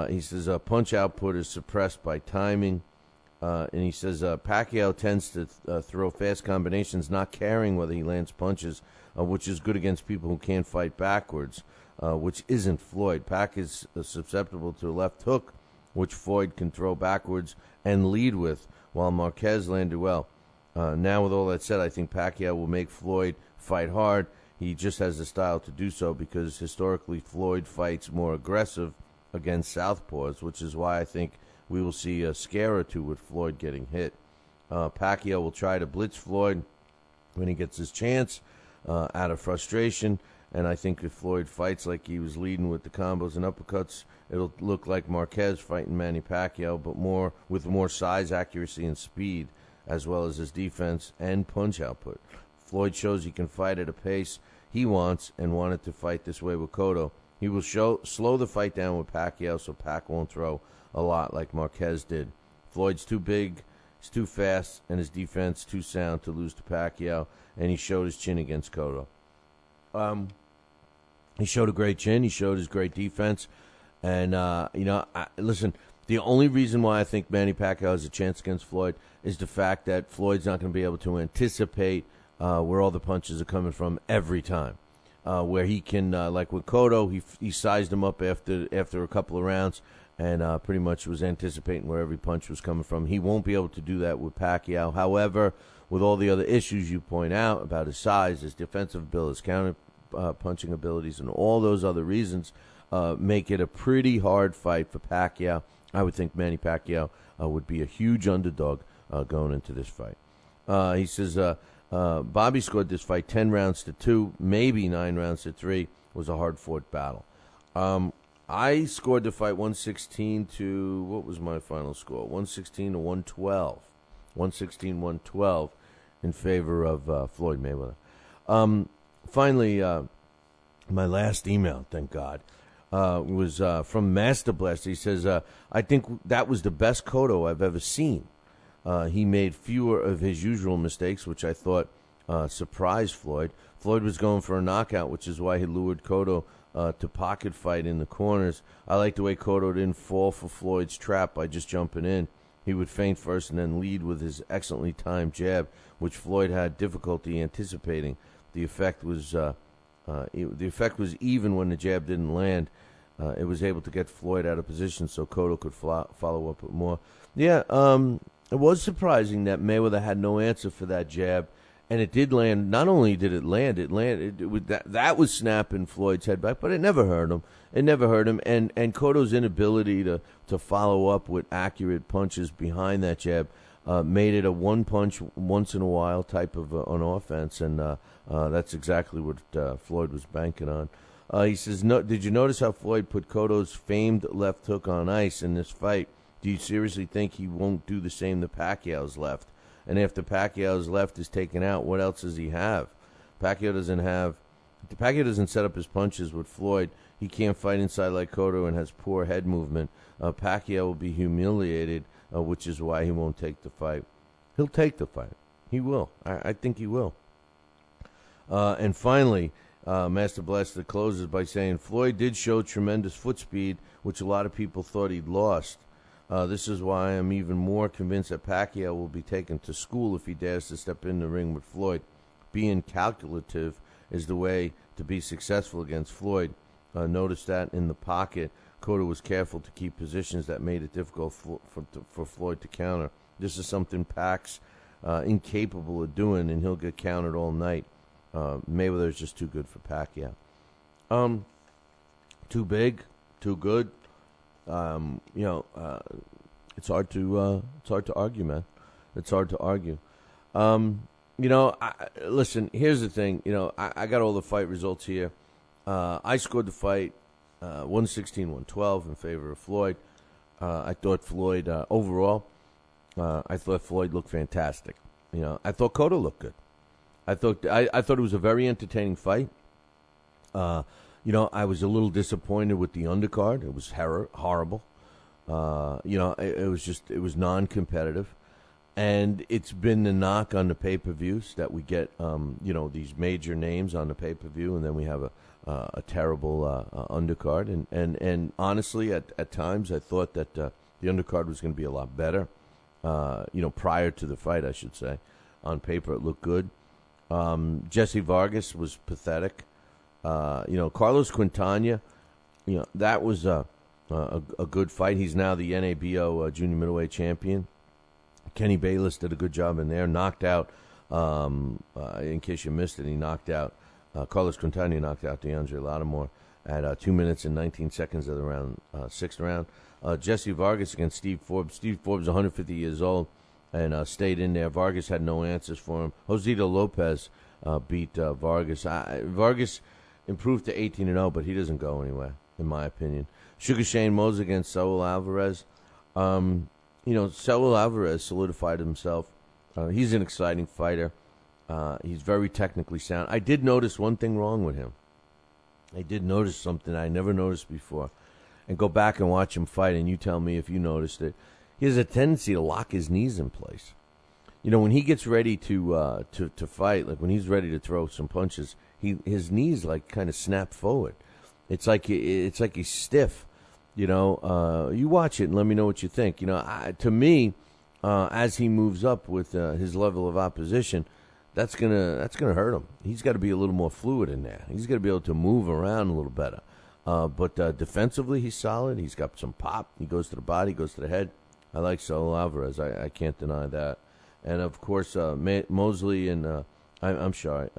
He says punch output is suppressed by timing. And he says Pacquiao tends to throw fast combinations, not caring whether he lands punches, which is good against people who can't fight backwards, which isn't Floyd. Pac is susceptible to a left hook, which Floyd can throw backwards and lead with, while Marquez landed well. Now, with all that said, I think Pacquiao will make Floyd fight hard. He just has the style to do so because historically Floyd fights more aggressive against southpaws, which is why I think we will see a scare or two with Floyd getting hit. Pacquiao will try to blitz Floyd when he gets his chance out of frustration, and I think if Floyd fights like he was leading with the combos and uppercuts, it'll look like Marquez fighting Manny Pacquiao, but with more size, accuracy, and speed, as well as his defense and punch output. Floyd shows he can fight at a pace he wants and wanted to fight this way with Cotto. He will slow the fight down with Pacquiao so Pac won't throw a lot like Marquez did. Floyd's too big, he's too fast, and his defense too sound to lose to Pacquiao, and he showed his chin against Cotto. He showed a great chin, he showed his great defense, and, listen, the only reason why I think Manny Pacquiao has a chance against Floyd is the fact that Floyd's not going to be able to anticipate where all the punches are coming from every time. Where he can, like with Cotto, he sized him up after a couple of rounds and pretty much was anticipating where every punch was coming from. He won't be able to do that with Pacquiao. However, with all the other issues you point out about his size, his defensive ability, his counter punching abilities, and all those other reasons, make it a pretty hard fight for Pacquiao. I would think Manny Pacquiao would be a huge underdog going into this fight. He says Bobby scored this fight 10 rounds to 2, maybe 9 rounds to 3. It was a hard-fought battle. I scored the fight 116 to, what was my final score? 116 to 112. 116-112 in favor of Floyd Mayweather. Finally, my last email, thank God, was from Master Blast. He says, I think that was the best Cotto I've ever seen. He made fewer of his usual mistakes, which I thought surprised Floyd. Floyd was going for a knockout, which is why he lured Cotto to pocket fight in the corners. I like the way Cotto didn't fall for Floyd's trap by just jumping in. He would feint first and then lead with his excellently timed jab, which Floyd had difficulty anticipating. The effect was even when the jab didn't land. It was able to get Floyd out of position so Cotto could follow up with more. Yeah, it was surprising that Mayweather had no answer for that jab, and it did land. Not only did it land, that was snapping Floyd's head back, but it never hurt him. It never hurt him, and Cotto's inability to follow up with accurate punches behind that jab made it a one-punch, once-in-a-while type of an offense, and that's exactly what Floyd was banking on. He says, did you notice how Floyd put Cotto's famed left hook on ice in this fight? Do you seriously think he won't do the same to Pacquiao's left? And after Pacquiao's left is taken out, what else does he have? Pacquiao doesn't set up his punches with Floyd. He can't fight inside like Cotto and has poor head movement. Pacquiao will be humiliated, which is why he won't take the fight. He'll take the fight. He will. I think he will. And finally, Master Blaster closes by saying, Floyd did show tremendous foot speed, which a lot of people thought he'd lost. This is why I'm even more convinced that Pacquiao will be taken to school if he dares to step in the ring with Floyd. Being calculative is the way to be successful against Floyd. Notice that in the pocket, Cotto was careful to keep positions that made it difficult for Floyd to counter. This is something Pac's incapable of doing, and he'll get countered all night. Mayweather is just too good for Pacquiao. Too big, too good. It's hard to argue, man. It's hard to argue. Listen. Here's the thing. I got all the fight results here. I scored the fight 116-112 in favor of Floyd. I thought Floyd overall. I thought Floyd looked fantastic. I thought Cotto looked good. I thought it was a very entertaining fight. I was a little disappointed with the undercard. It was horrible. It was non-competitive, and it's been the knock on the pay-per-views that we get. These major names on the pay-per-view, and then we have a terrible undercard. And honestly, at times, I thought that the undercard was going to be a lot better. Prior to the fight, I should say. On paper, it looked good. Jesse Vargas was pathetic. Carlos Quintana, that was a good fight. He's now the NABO junior middleweight champion. Kenny Bayless did a good job in there. Knocked out, in case you missed it, he knocked out, Carlos Quintana knocked out DeAndre Lattimore at 2 minutes and 19 seconds of the round, sixth round. Jesse Vargas against Steve Forbes. Steve Forbes is 150 years old and stayed in there. Vargas had no answers for him. Josito Lopez beat Vargas. Vargas improved to 18-0, but he doesn't go anywhere, in my opinion. Sugar Shane Mosley against Saul Alvarez. Saul Alvarez solidified himself. He's an exciting fighter. He's very technically sound. I did notice one thing wrong with him. I did notice something I never noticed before. And go back and watch him fight, and you tell me if you noticed it. He has a tendency to lock his knees in place. When he gets ready to fight, like when he's ready to throw some punches, his knees like kind of snap forward. It's like he's stiff. You watch it and let me know what you think. To me, as he moves up with his level of opposition, that's gonna hurt him. He's got to be a little more fluid in there. He's got to be able to move around a little better. But defensively, he's solid. He's got some pop. He goes to the body, goes to the head. I like Saul Alvarez. I can't deny that. And of course, Mosley and I'm sorry.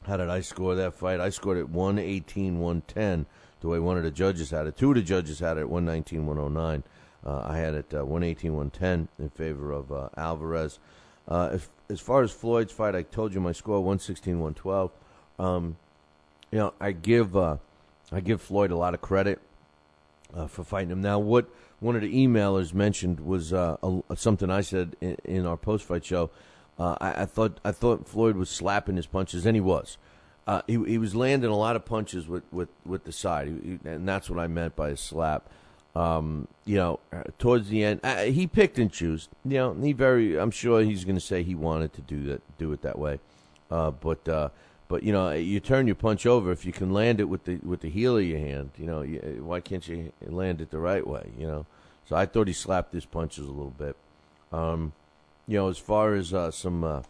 How did I score that fight? I scored it 118-110. The way one of the judges had it. Two of the judges had it at 119-109. I had it 118-110 in favor of Alvarez. As far as Floyd's fight, I told you my score 116-112. I give Floyd a lot of credit for fighting him. Now, what one of the emailers mentioned was something I said in our post-fight show. I thought Floyd was slapping his punches, and he was. He was landing a lot of punches with the side, and that's what I meant by a slap. Towards the end, he picked and chose. I'm sure he's going to say he wanted to do it that way. But you turn your punch over if you can land it with the heel of your hand. Why can't you land it the right way? So I thought he slapped his punches a little bit. As far as some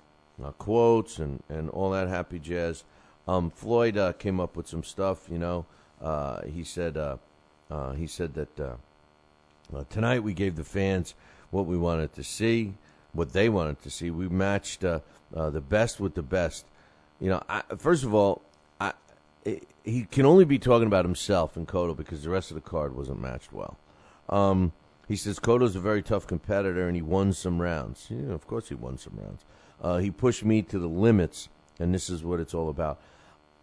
quotes and all that happy jazz, Floyd came up with some stuff. He said that tonight we gave the fans what we wanted to see, what they wanted to see. We matched the best with the best. First of all, he can only be talking about himself and Cotto because the rest of the card wasn't matched well. He says Cotto's a very tough competitor and he won some rounds. Of course he won some rounds. He pushed me to the limits, and this is what it's all about.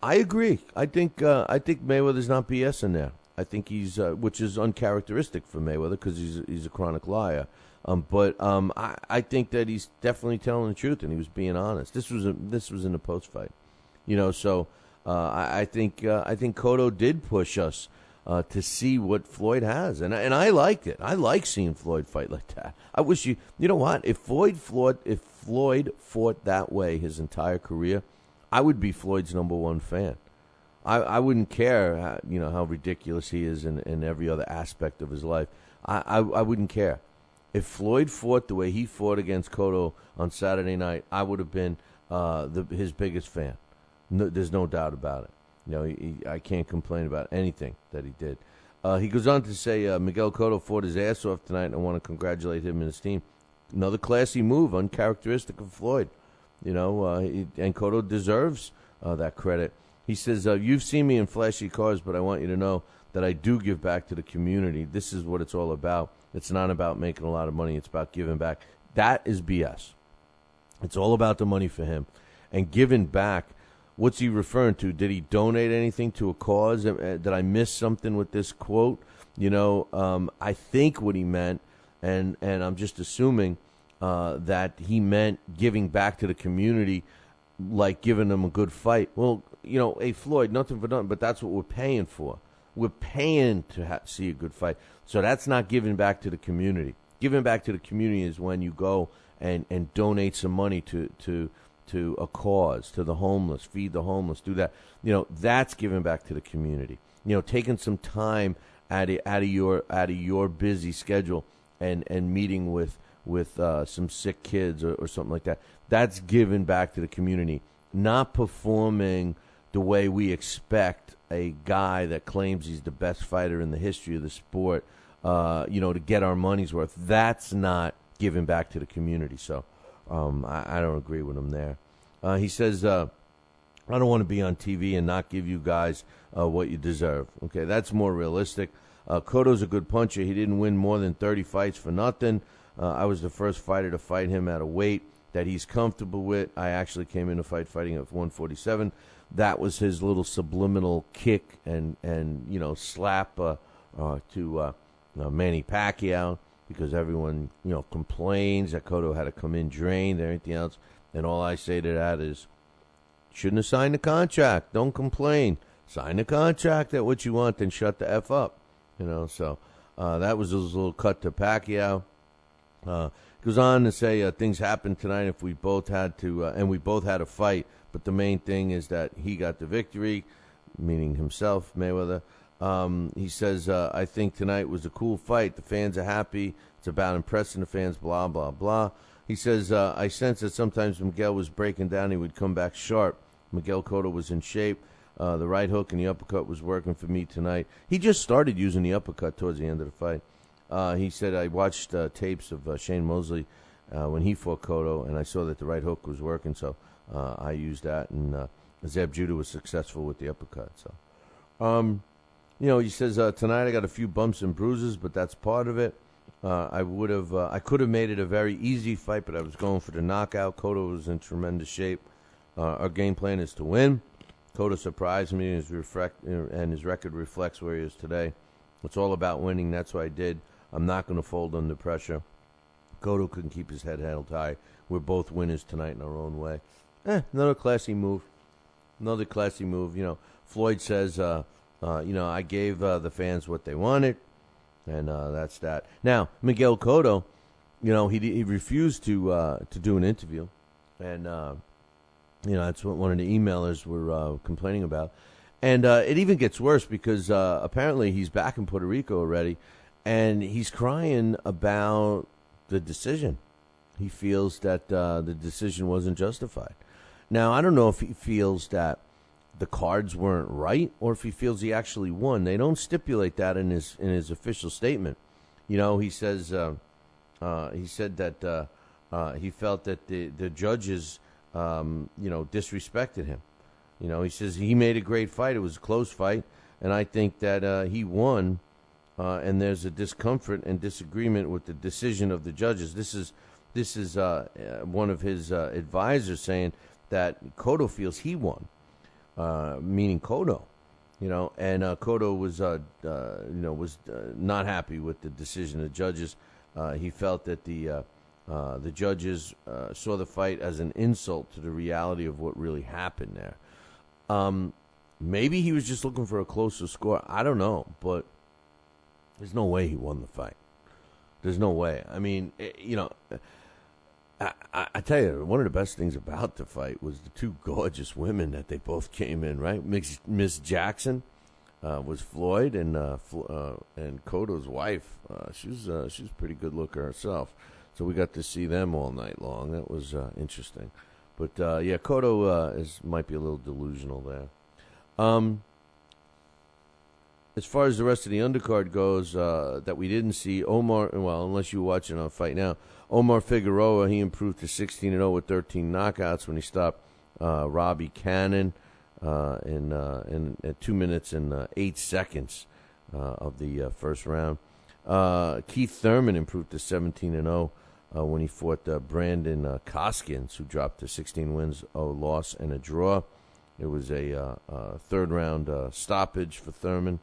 I agree. I think Mayweather's not BSing there. I think he's, which is uncharacteristic for Mayweather because he's a chronic liar. But I think that he's definitely telling the truth and he was being honest. This was in the post fight, So I think Cotto did push us to see what Floyd has, and I liked it. I like seeing Floyd fight like that. I wish you know what, if Floyd fought that way his entire career, I would be Floyd's number one fan. I wouldn't care, how ridiculous he is in every other aspect of his life. I wouldn't care. If Floyd fought the way he fought against Cotto on Saturday night, I would have been his biggest fan. No, there's no doubt about it. I can't complain about anything that he did. He goes on to say Miguel Cotto fought his ass off tonight, and I want to congratulate him and his team. Another classy move, uncharacteristic of Floyd. And Cotto deserves that credit. He says, you've seen me in flashy cars, but I want you to know that I do give back to the community. This is what it's all about. It's not about making a lot of money. It's about giving back. That is BS. It's all about the money for him. And giving back, what's he referring to? Did he donate anything to a cause? Did I miss something with this quote? I think what he meant, and I'm just assuming that he meant giving back to the community, like giving them a good fight. Well, hey, Floyd, nothing for nothing, but that's what we're paying for. We're paying to see a good fight. So that's not giving back to the community. Giving back to the community is when you go and donate some money to a cause, to the homeless, feed the homeless, do that. That's giving back to the community. Taking some time out of your busy schedule and meeting with some sick kids or something like that. That's giving back to the community, not performing the way we expect a guy that claims he's the best fighter in the history of the sport, to get our money's worth. That's not giving back to the community. So I don't agree with him there. He says, I don't want to be on TV and not give you guys what you deserve. Okay, that's more realistic. Cotto's a good puncher. He didn't win more than 30 fights for nothing. I was the first fighter to fight him at a weight that he's comfortable with. I actually came into fighting at 147. That was his little subliminal kick and slap to Manny Pacquiao, because everyone complains that Cotto had to come in drained and everything else. And all I say to that is, shouldn't have signed the contract. Don't complain. Sign the contract at what you want, then shut the F up. So that was his little cut to Pacquiao. Goes on to say things happened tonight if we both had to, and we both had a fight. But the main thing is that he got the victory, meaning himself, Mayweather. He says, I think tonight was a cool fight. The fans are happy. It's about impressing the fans, blah, blah, blah. He says, I sense that sometimes Miguel was breaking down, he would come back sharp. Miguel Cotto was in shape. The right hook and the uppercut was working for me tonight. He just started using the uppercut towards the end of the fight. He said, I watched tapes of Shane Mosley when he fought Cotto, and I saw that the right hook was working, so I used that, and Zeb Judah was successful with the uppercut. So, he says, tonight I got a few bumps and bruises, but that's part of it. I could have made it a very easy fight, but I was going for the knockout. Cotto was in tremendous shape. Our game plan is to win. Cotto surprised me, and his record reflects where he is today. It's all about winning. That's what I did. I'm not going to fold under pressure. Cotto couldn't keep his head held high. We're both winners tonight in our own way. Another classy move. Floyd says, I gave the fans what they wanted, and that's that. Now, Miguel Cotto, he refused to do an interview, and that's what one of the emailers were complaining about. And it even gets worse because apparently he's back in Puerto Rico already, and he's crying about the decision. He feels that the decision wasn't justified. Now, I don't know if he feels that the cards weren't right or if he feels he actually won. They don't stipulate that in his official statement. He says he said that he felt that the judges disrespected him. He says he made a great fight. It was a close fight, and I think that he won. And there's a discomfort and disagreement with the decision of the judges. This is one of his advisors saying that Cotto feels he won, meaning Cotto. And Cotto was not happy with the decision of the judges. He felt that the judges saw the fight as an insult to the reality of what really happened there. Maybe he was just looking for a closer score. I don't know, but there's no way he won the fight. There's no way. I mean, I tell you, one of the best things about the fight was the two gorgeous women that they both came in, right? Miss Jackson was Floyd, and Cotto's wife. She's a pretty good looker herself. So we got to see them all night long. That was interesting. But, Cotto might be a little delusional there. As far as the rest of the undercard goes, that we didn't see, unless you're watching on Fight Now, Omar Figueroa, he improved to 16-0 with 13 knockouts when he stopped Robbie Cannon in 2 minutes and 8 seconds of the first round. Keith Thurman improved to 17-0 when he fought Brandon Koskins, who dropped to 16 wins, a loss, and a draw. It was a third-round stoppage for Thurman.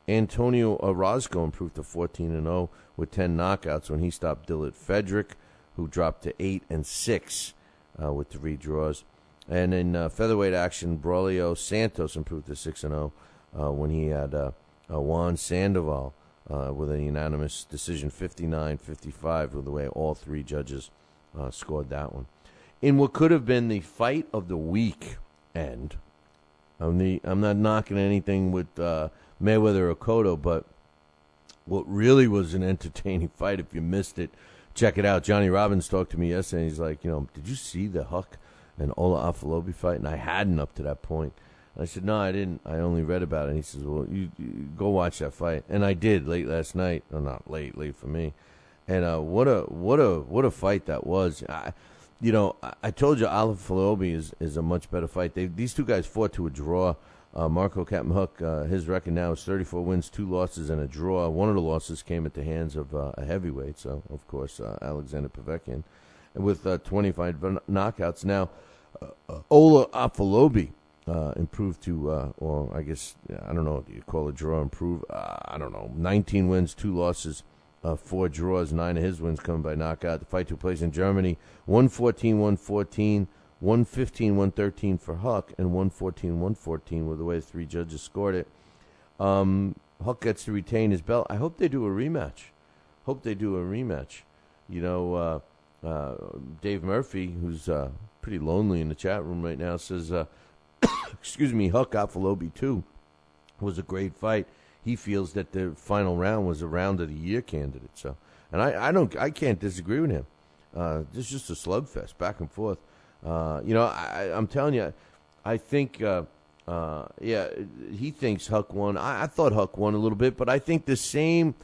Antonio Orozco improved to 14-0 with 10 knockouts when he stopped Dillard Frederick, who dropped to 8-6 with 3 draws. And in featherweight action, Braulio Santos improved to 6-0 when he had Juan Sandoval with a unanimous decision, 59-55, with the way all 3 judges scored that one. In what could have been the fight of the weekend, I'm not knocking anything with Mayweather or Cotto, but what really was an entertaining fight, if you missed it, check it out. Johnny Robbins talked to me yesterday, and he's like, did you see the Huck and Huck-Afolabi fight? And I hadn't up to that point. And I said, no, I didn't. I only read about it. And he says, well, you go watch that fight. And I did late last night. Well, not late for me. And what a fight that was. I told you Huck-Afolabi is a much better fight. These two guys fought to a draw. Marco Captain Huck, his record now is 34 wins, 2 losses, and a draw. One of the losses came at the hands of a heavyweight, so, of course, Alexander Povetkin, with 25 knockouts. Now, Huck-Afolabi improved to, or I guess, I don't know, do you call a draw improve? I don't know, 19 wins, 2 losses, 4 draws, 9 of his wins coming by knockout. The fight took place in Germany, 114-114. 115-113 for Huck, and 114-114 with the way the 3 judges scored it. Huck gets to retain his belt. I hope they do a rematch. Dave Murphy, who's pretty lonely in the chat room right now, says, Huck-Afolabi 2 was a great fight. He feels that the final round was a round of the year candidate. So, and I can't disagree with him. This is just a slugfest, back and forth. I'm telling you, I think, he thinks Huck won. I thought Huck won a little bit, but I think the same,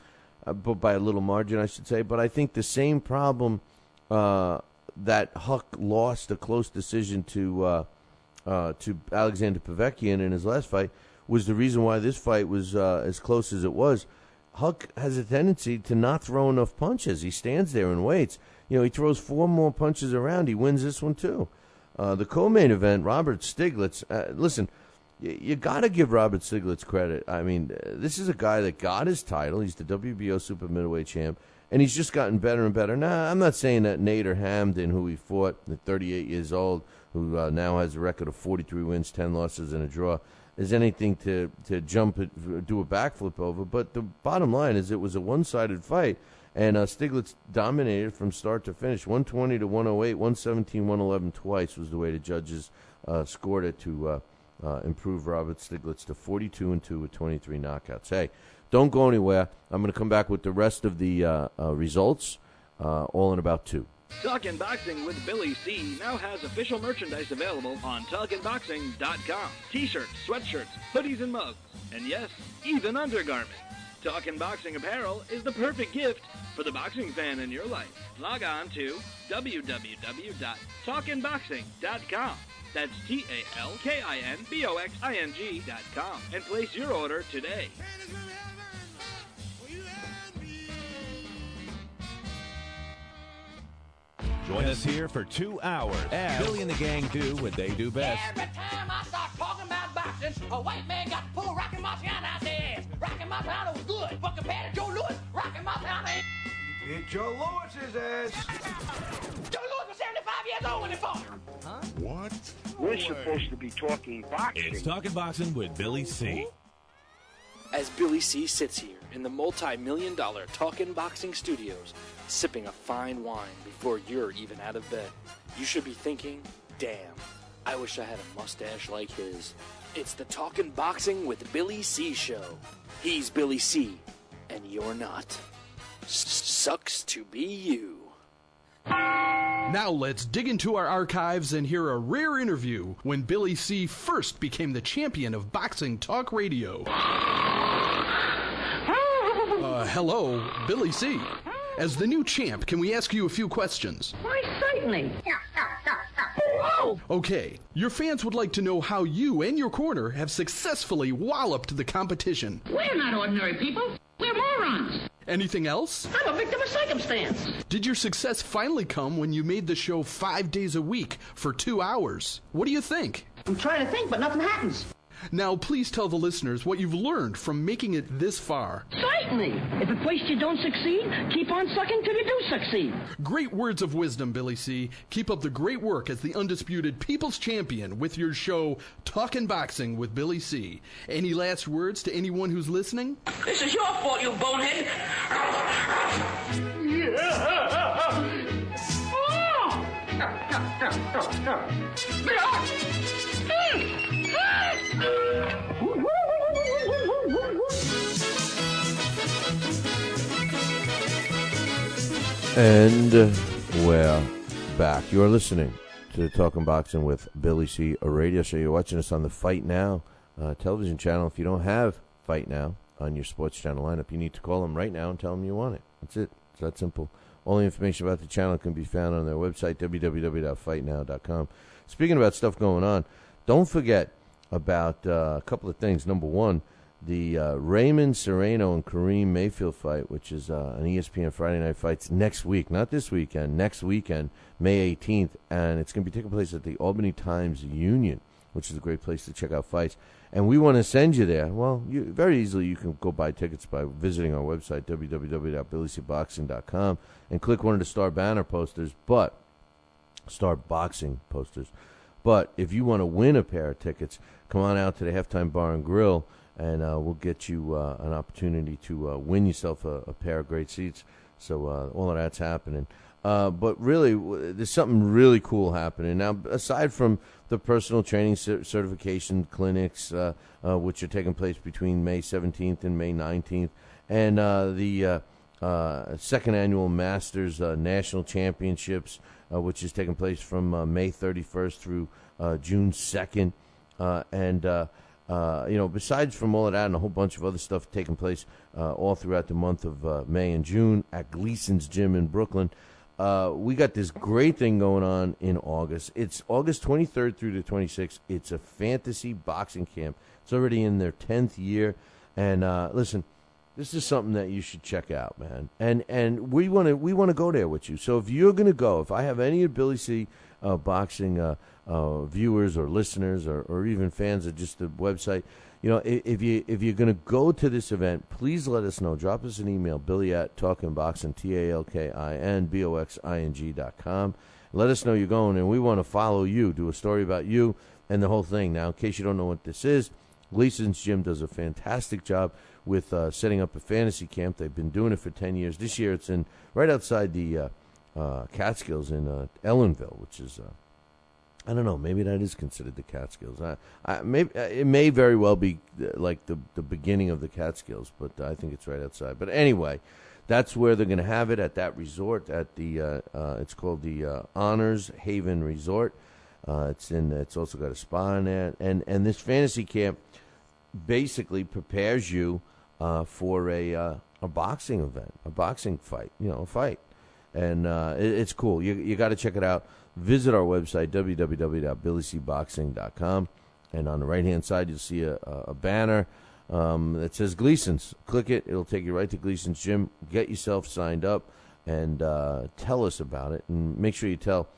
but by a little margin, I should say, but I think the same problem that Huck lost a close decision to Alexander Povetkin in his last fight was the reason why this fight was as close as it was. Huck has a tendency to not throw enough punches. He stands there and waits. He throws 4 more punches around. He wins this one, too. The co-main event, Robert Stiglitz. Listen, you got to give Robert Stiglitz credit. I mean, this is a guy that got his title. He's the WBO super middleweight champ, and he's just gotten better and better. Now, I'm not saying that Nader Hamdan, who he fought at 38 years old, who now has a record of 43 wins, 10 losses, and a draw, is anything to jump it, do a backflip over. But the bottom line is it was a one-sided fight. And Stiglitz dominated from start to finish, 120-108, 117-111 twice was the way the judges scored it to improve Robert Stiglitz to 42-2 with 23 knockouts. Hey, don't go anywhere. I'm going to come back with the rest of the results, all in about 2. Talkin' Boxing with Billy C. now has official merchandise available on TalkinBoxing.com. T-shirts, sweatshirts, hoodies, and mugs. And yes, even undergarments. Talkin' Boxing apparel is the perfect gift for the boxing fan in your life. Log on to www.talkinboxing.com. That's TalkinBoxing.com and place your order today. Join us here for 2 hours as Billy and the gang do what they do best. Every time I start talking about boxing, a white man got to pull Rocky Marciano out his ass. Rocky Marciano was good, but compared to Joe Louis, Rocky Marciano ain't. Beat Joe Louis's ass. Joe Louis was 75 years old when he fought. Huh? What? We're supposed to be talking boxing. It's Talking Boxing with Billy C. As Billy C. sits here in the multi-million-dollar Talkin' Boxing Studios, sipping a fine wine before you're even out of bed, you should be thinking, damn, I wish I had a mustache like his. It's the Talkin' Boxing with Billy C. show. He's Billy C., and you're not. Sucks to be you. Now let's dig into our archives and hear a rare interview when Billy C. first became the champion of boxing talk radio. Hello, Billy C. As the new champ, can we ask you a few questions? Why, certainly. Okay, your fans would like to know how you and your corner have successfully walloped the competition. We're not ordinary people. We're morons. Anything else? I'm a victim of circumstance. Did your success finally come when you made the show 5 days a week for 2 hours? What do you think? I'm trying to think, but nothing happens. Now, please tell the listeners what you've learned from making it this far. Certainly. If at first you don't succeed, keep on sucking till you do succeed. Great words of wisdom, Billy C. Keep up the great work as the undisputed People's Champion with your show, Talkin' Boxing with Billy C. Any last words to anyone who's listening? This is your fault, you bonehead. And we're back. You're listening to Talking Boxing with Billy C., a radio show. You're watching us on the Fight Now television channel. If you don't have Fight Now on your sports channel lineup, you need to call them right now and tell them you want it. That's it. It's that simple. All the information about the channel can be found on their website, www.fightnow.com. Speaking about stuff going on, don't forget about a couple of things. Number one, the Raymond Serrano and Kareem Mayfield fight, which is an ESPN Friday Night Fights next week, not this weekend, next weekend, May 18th, and it's going to be taking place at the Albany Times Union, which is a great place to check out fights. And we want to send you there. Well, very easily you can go buy tickets by visiting our website, www.billycboxing.com, and click one of the Star Banner posters, Star Boxing posters. But if you want to win a pair of tickets, come on out to the Halftime Bar and Grill, and we'll get you an opportunity to win yourself a pair of great seats. So all of that's happening. But really, there's something really cool happening. Now, aside from the personal training certification clinics, which are taking place between May 17th and May 19th, and the second annual Masters National Championships, which is taking place from May 31st through June 2nd, besides from all of that and a whole bunch of other stuff taking place all throughout the month of May and June at Gleason's Gym in Brooklyn, we got this great thing going on in August. It's August 23rd through the 26th. It's a fantasy boxing camp. It's already in their 10th year. And listen, this is something that you should check out, man. And we want to go there with you. So if you're going to go, if I have any of Billy C. Boxing viewers or listeners or even fans of just the website, if you're going to go to this event, please let us know. Drop us an email, Billy@talkinboxing, TalkinBoxing.com. Let us know you're going, and we want to follow you, do a story about you and the whole thing. Now, in case you don't know what this is, Gleason's Gym does a fantastic job with setting up a fantasy camp. They've been doing it for 10 years. This year it's in right outside the Catskills in Ellenville, which is, I don't know, maybe that is considered the Catskills. Maybe it may very well be like the beginning of the Catskills, but I think it's right outside. But anyway, that's where they're going to have it, at that resort, at the it's called the Honors Haven Resort. It's also got a spa in there, and this fantasy camp basically prepares you for a boxing event, a boxing fight, a fight. And it's cool. You got to check it out. Visit our website, www.billycboxing.com. And on the right-hand side, you'll see a banner that says Gleason's. Click it. It'll take you right to Gleason's Gym. Get yourself signed up and tell us about it. And make sure you tell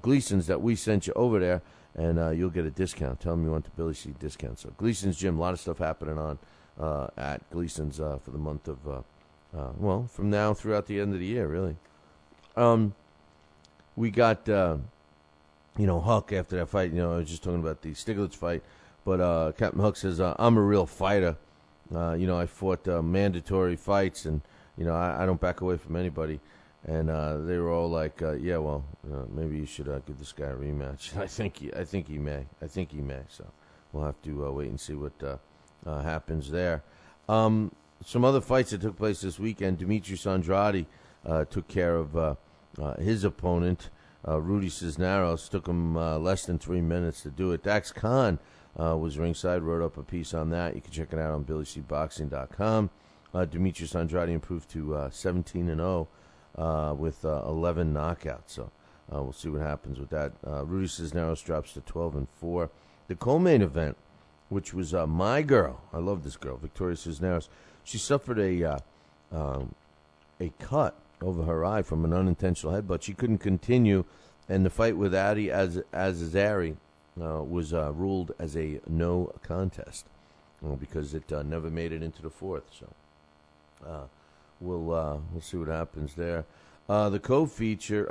Gleason's that we sent you over there, and you'll get a discount. Tell them you want the Billy C. discount. So Gleason's Gym, a lot of stuff happening on at Gleason's for the month of, from now throughout the end of the year, really. We got, Huck after that fight. I was just talking about the Stiglitz fight, but Captain Huck says, I'm a real fighter. I fought mandatory fights, and I don't back away from anybody. And they were all like, maybe you should give this guy a rematch. And I think he may. So we'll have to wait and see what happens there. Some other fights that took place this weekend. Demetrius Andrade took care of his opponent, Rudy Cisneros. Took him less than 3 minutes to do it. Dax Khan was ringside, wrote up a piece on that. You can check it out on BillyCBoxing.com. Demetrius Andrade improved to 17-0 with 11 knockouts. So we'll see what happens with that. Rudy Cisneros drops to 12-4. The co-main event, which was my girl. I love this girl, Victoria Cisneros. She suffered a cut over her eye from an unintentional headbutt. She couldn't continue, and the fight with Adi Azazari was ruled as a no contest because it never made it into the fourth. So we'll see what happens there. The co-feature,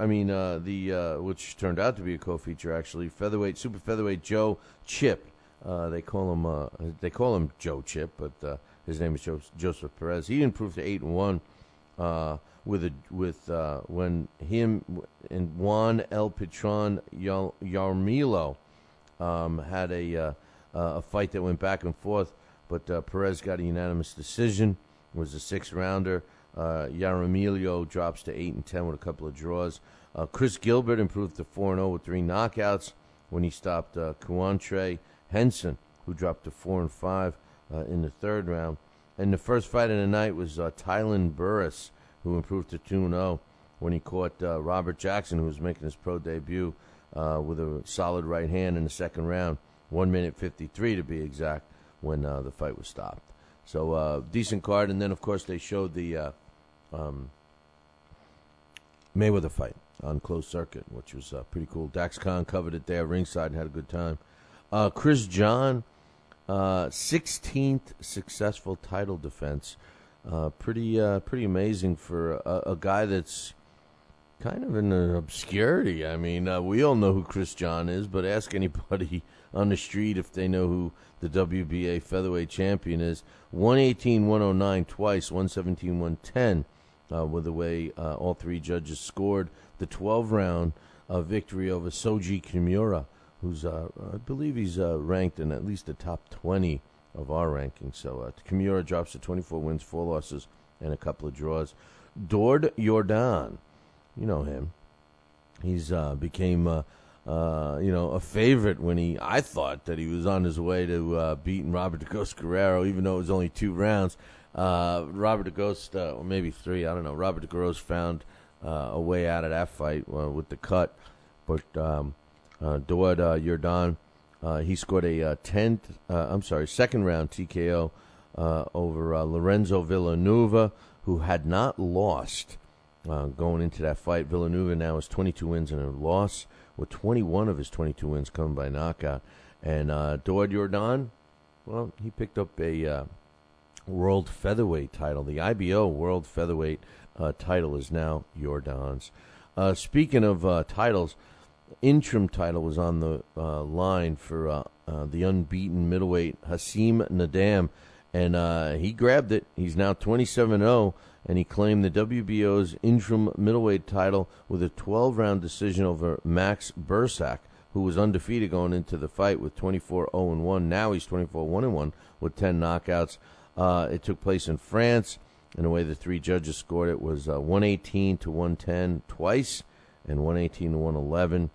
which turned out to be a co-feature actually, super featherweight Joe Chip. They call him Joe Chip, but his name is Joseph Perez. He improved to 8-1 when him and Juan El Patron Yarmilo had a fight that went back and forth, but Perez got a unanimous decision. It was a 6-rounder. Yaramilio drops to 8-10 with a couple of draws. Chris Gilbert improved to 4-0 with 3 knockouts when he stopped Kuantre Henson, who dropped to 4-5 in the third round. And the first fight of the night was Tylen Burris, who improved to 2-0 when he caught Robert Jackson, who was making his pro debut, with a solid right hand in the second round, 1 minute 53 to be exact, when the fight was stopped. So decent card, and then of course they showed the Mayweather fight on closed circuit, which was pretty cool. Dax Khan covered it there ringside and had a good time. Chris John, 16th successful title defense. Pretty amazing for a guy that's kind of in obscurity. I mean, we all know who Chris John is, but ask anybody on the street if they know who the WBA featherweight champion is. 118-109 twice, 117-110 with the way all three judges scored. The 12-round victory over Soji Kimura, who's, I believe he's ranked in at least the top 20 of our rankings. So Kimura drops to 24 wins, 4 losses, and a couple of draws. Dord Yordan, you know him. He's became a favorite when I thought that he was on his way to beating Robert DeGhost Guerrero, even though it was only 2 rounds. Robert DeGhost, or maybe 3, I don't know. Robert DeGhost found a way out of that fight with the cut. But Dord Yordan, he scored a second round TKO over Lorenzo Villanueva, who had not lost going into that fight. Villanueva now has 22 wins and a loss, with 21 of his 22 wins coming by knockout. And Dord Yordan, well, he picked up a world featherweight title. The IBO world featherweight title is now Yordan's. Speaking of titles, interim title was on the line for the unbeaten middleweight Hassim Nadam, and he grabbed it. He's now 27-0, and he claimed the WBO's interim middleweight title with a 12-round decision over Max Bursak, who was undefeated going into the fight with 24-0-1. Now he's 24-1-1 with 10 knockouts. It took place in France, and the way the 3 judges scored it was 118-110 twice and 118-111.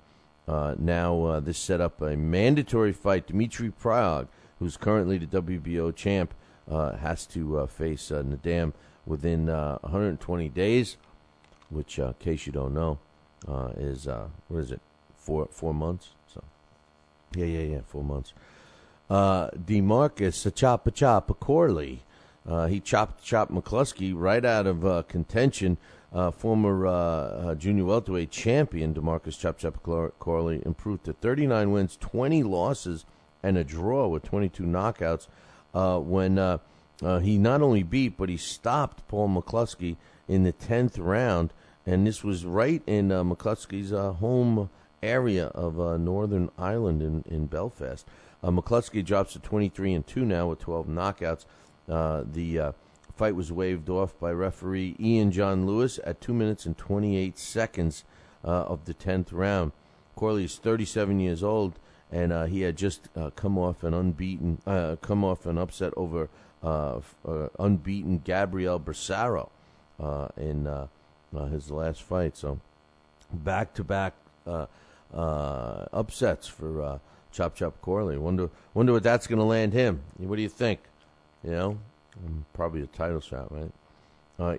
Now this set up a mandatory fight. Dmitry Pragg, who's currently the WBO champ, has to face Nadam within 120 days, which, in case you don't know, is, 4 months? So, yeah, 4 months. DeMarcus Choppa Corley, he chopped McCluskey right out of contention. Former junior welterweight champion DeMarcus Choppa Corley improved to 39 wins, 20 losses, and a draw with 22 knockouts when he not only beat, but he stopped Paul McCluskey in the 10th round. And this was right in McCluskey's home area of Northern Ireland in Belfast. McCluskey drops to 23-2 now with 12 knockouts. The fight was waved off by referee Ian John Lewis at 2 minutes and 28 seconds of the 10th round. Corley is 37 years old, and he had just come off an upset over unbeaten Gabriel Brasaro in his last fight. So back-to-back upsets for Chop Chop Corley. Wonder what that's going to land him. What do you think? You know, probably a title shot, right?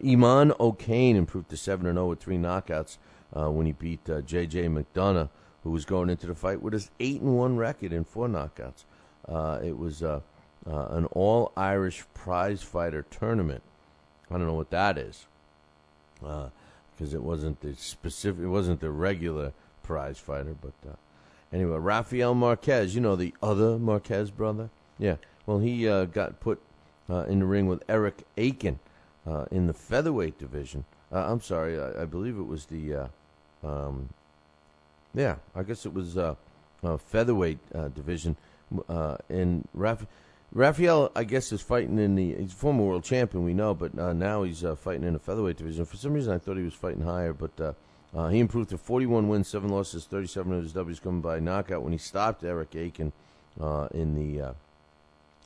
Iman O'Kane improved to 7-0 with 3 knockouts when he beat J.J. McDonough, who was going into the fight with his 8-1 record in 4 knockouts. It was an all-Irish prize fighter tournament. I don't know what that is, because it wasn't the regular prize fighter. But anyway, Rafael Marquez, the other Marquez brother. Yeah, well, he got put in the ring with Eric Aiken in the featherweight division. I'm sorry, I believe it was the. I guess it was featherweight division. And Rafael, I guess, is fighting he's a former world champion, we know, but now he's fighting in the featherweight division. For some reason, I thought he was fighting higher, but he improved to 41 wins, 7 losses, 37 of his W's coming by knockout when he stopped Eric Aiken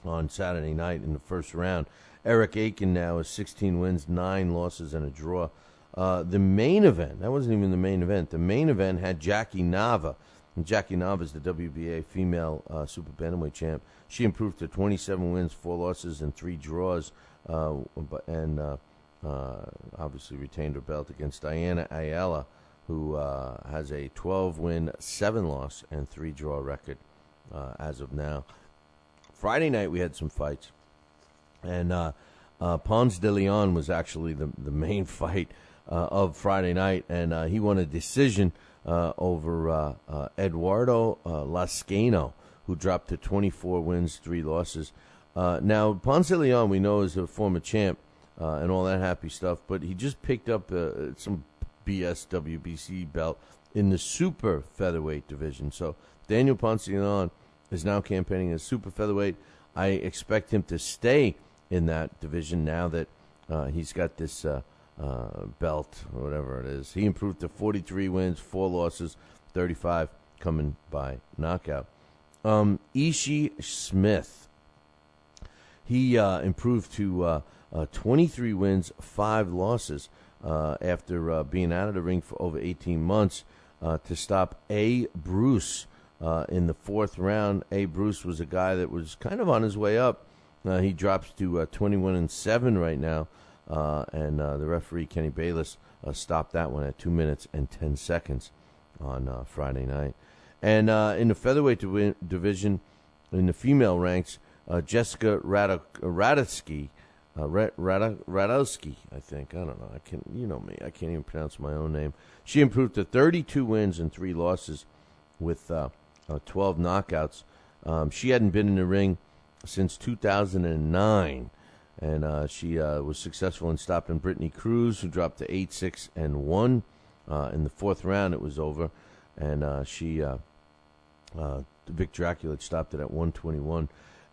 on Saturday night in the first round. Eric Aiken now is 16 wins, 9 losses, and a draw. The main event, that wasn't even the main event. The main event had Jackie Nava. And Jackie Nava is the WBA female super bantamweight champ. She improved to 27 wins, 4 losses, and 3 draws, and obviously retained her belt against Diana Ayala, who has a 12-win, 7-loss, and 3-draw record as of now. Friday night we had some fights, and Ponce de Leon was actually the main fight of Friday night, and he won a decision over Eduardo Lascano, who dropped to 24 wins, 3 losses. Now, Ponce de Leon, we know, is a former champ and all that happy stuff, but he just picked up some BS WBC belt in the super featherweight division. So Daniel Ponce de Leon is now campaigning as super featherweight. I expect him to stay in that division now that he's got this belt, or whatever it is. He improved to 43 wins, 4 losses, 35 coming by knockout. Ishii Smith, he improved to 23 wins, 5 losses after being out of the ring for over 18 months to stop A. Bruce in the 4th round. A. Bruce was a guy that was kind of on his way up. He drops to 21-7 right now, and the referee, Kenny Bayless, stopped that one at 2 minutes and 10 seconds on Friday night. And in the featherweight division, in the female ranks, Jessica Radowski, I think. I don't know. You know me. I can't even pronounce my own name. She improved to 32 wins and 3 losses with 12 knockouts. She hadn't been in the ring since 2009, and she was successful in stopping Brittany Cruz, who dropped to 8-6-1. In the 4th round, it was over, and Vic Dracula stopped it at 121.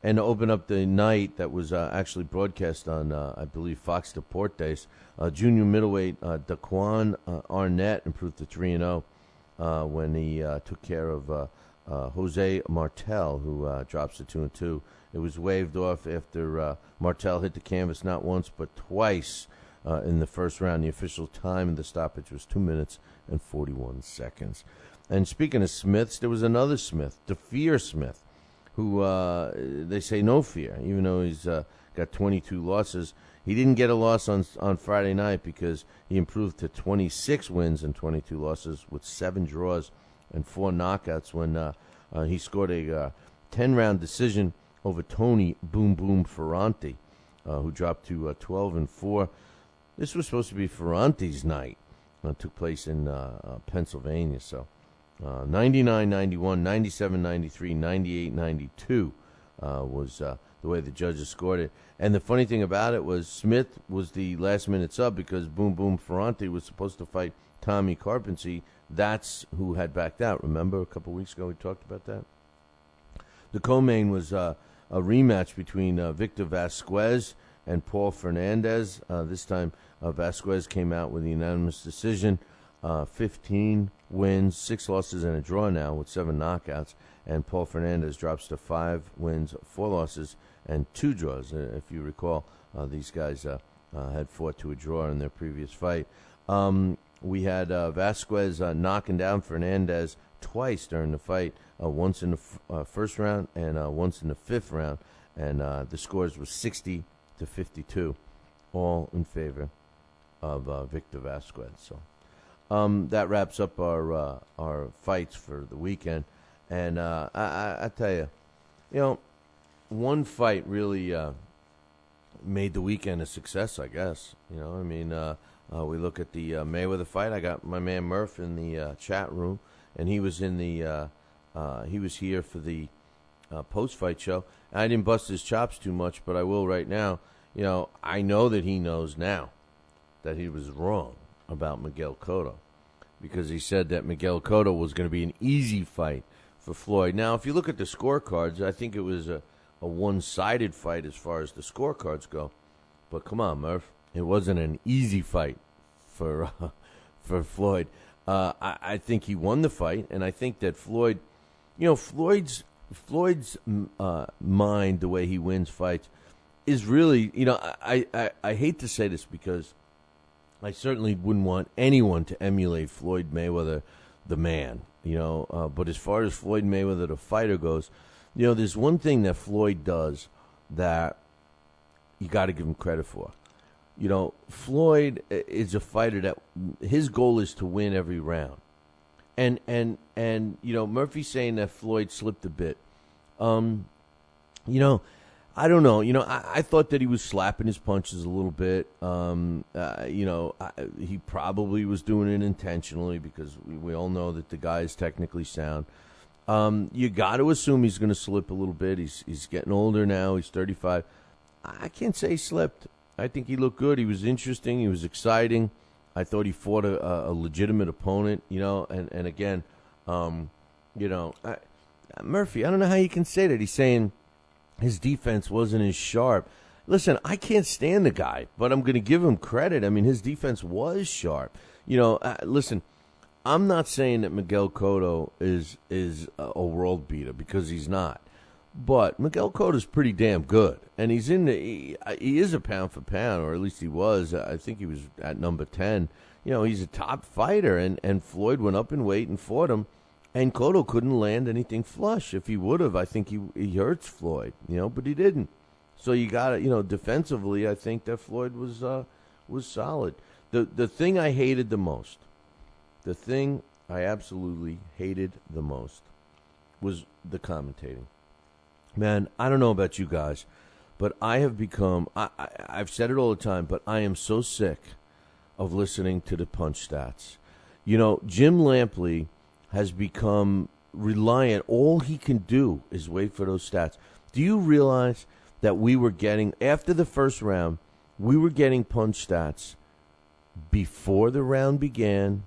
And to open up the night, that was actually broadcast on, I believe, Fox Deportes, junior middleweight Daquan Arnett improved to 3-0 when he took care of Jose Martel, who drops to 2-2. It was waved off after Martel hit the canvas not once but twice in the first round. The official time in the stoppage was 2 minutes and 41 seconds. And speaking of Smiths, there was another Smith, DeFear Smith, who they say no fear, even though he's got 22 losses. He didn't get a loss on Friday night because he improved to 26 wins and 22 losses with 7 draws and 4 knockouts when he scored a 10-round decision over Tony Boom Boom Ferranti, who dropped to 12-4. This was supposed to be Ferranti's night. Took place in Pennsylvania, so 99-91, 97-93, 98-92 was the way the judges scored it. And the funny thing about it was Smith was the last-minute sub because Boom Boom Ferranti was supposed to fight Tommy Carpenter. That's who had backed out. Remember a couple weeks ago we talked about that? The co-main was rematch between Victor Vasquez and Paul Fernandez. This time, Vasquez came out with a unanimous decision. 15 wins, 6 losses, and a draw now with 7 knockouts. And Paul Fernandez drops to 5 wins, 4 losses, and 2 draws. If you recall, these guys had fought to a draw in their previous fight. We had Vasquez knocking down Fernandez twice during the fight, once in the first round and once in the 5th round. And the scores were 60-52, all in favor of Victor Vasquez. So that wraps up our fights for the weekend. And I tell you, one fight really made the weekend a success, I guess. We look at the Mayweather fight. I got my man Murph in the chat room, and he was in the he was here for the post-fight show. I didn't bust his chops too much, but I will right now. I know that he knows now that he was wrong about Miguel Cotto, because he said that Miguel Cotto was going to be an easy fight for Floyd. Now, if you look at the scorecards, I think it was a one-sided fight as far as the scorecards go. But come on, Murph. It wasn't an easy fight for Floyd. I think he won the fight, and I think that Floyd, Floyd's mind, the way he wins fights, is really, I hate to say this because I certainly wouldn't want anyone to emulate Floyd Mayweather, the man, but as far as Floyd Mayweather, the fighter, goes, there's one thing that Floyd does that you got to give him credit for. Floyd is a fighter that his goal is to win every round. And Murphy's saying that Floyd slipped a bit. I don't know. I thought that he was slapping his punches a little bit. He probably was doing it intentionally because we all know that the guy is technically sound. You got to assume he's going to slip a little bit. He's getting older now. He's 35. I can't say he slipped. I think he looked good. He was interesting. He was exciting. I thought he fought a legitimate opponent, and again, Murphy, I don't know how you can say that. He's saying his defense wasn't as sharp. Listen, I can't stand the guy, but I'm going to give him credit. I mean, his defense was sharp. Listen, I'm not saying that Miguel Cotto is a world beater, because he's not. But Miguel Cotto is pretty damn good, and he is a pound for pound, or at least he was. I think he was at number 10. He's a top fighter, and Floyd went up in weight and fought him, and Cotto couldn't land anything flush. If he would have, I think he hurts Floyd, but he didn't. So you got to, defensively, I think that Floyd was solid. The thing I hated the most, the thing I absolutely hated the most, was the commentating. Man, I don't know about you guys, but I have become, I've said it all the time, but I am so sick of listening to the punch stats. Jim Lampley has become reliant. All he can do is wait for those stats. Do you realize that we were getting, after the first round, we were getting punch stats before the round began,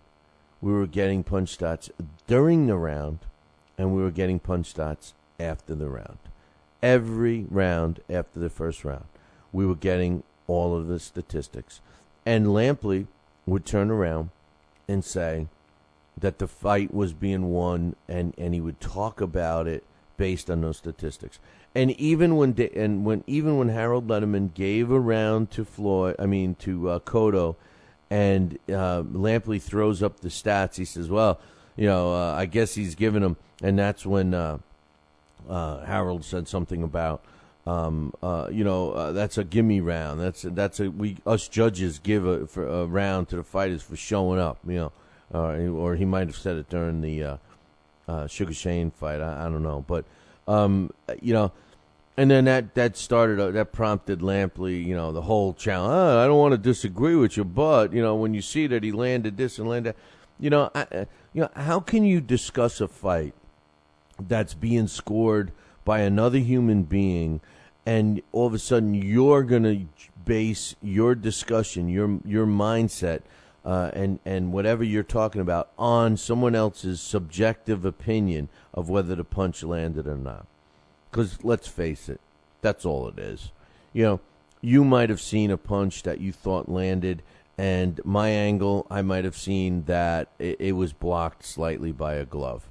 we were getting punch stats during the round, and we were getting punch stats after the round. Every round after the first round, we were getting all of the statistics. And Lampley would turn around and say that the fight was being won, and he would talk about it based on those statistics. And even when Harold Letterman gave a round to Cotto, and Lampley throws up the stats, he says, "Well, I guess he's giving him," and that's when Harold said something about, that's a gimme round. Us judges give a round to the fighters for showing up, or he might have said it during the Sugar Shane fight. I don't know, but and then that prompted Lampley, the whole challenge. I don't want to disagree with you, but when you see that he landed this and landed that, how can you discuss a fight that's being scored by another human being, and all of a sudden you're going to base your discussion, your mindset, and whatever you're talking about on someone else's subjective opinion of whether the punch landed or not? Because let's face it, That's all it is. You know, you might have seen a punch that you thought landed, and my angle, I might have seen that it was blocked slightly by a glove,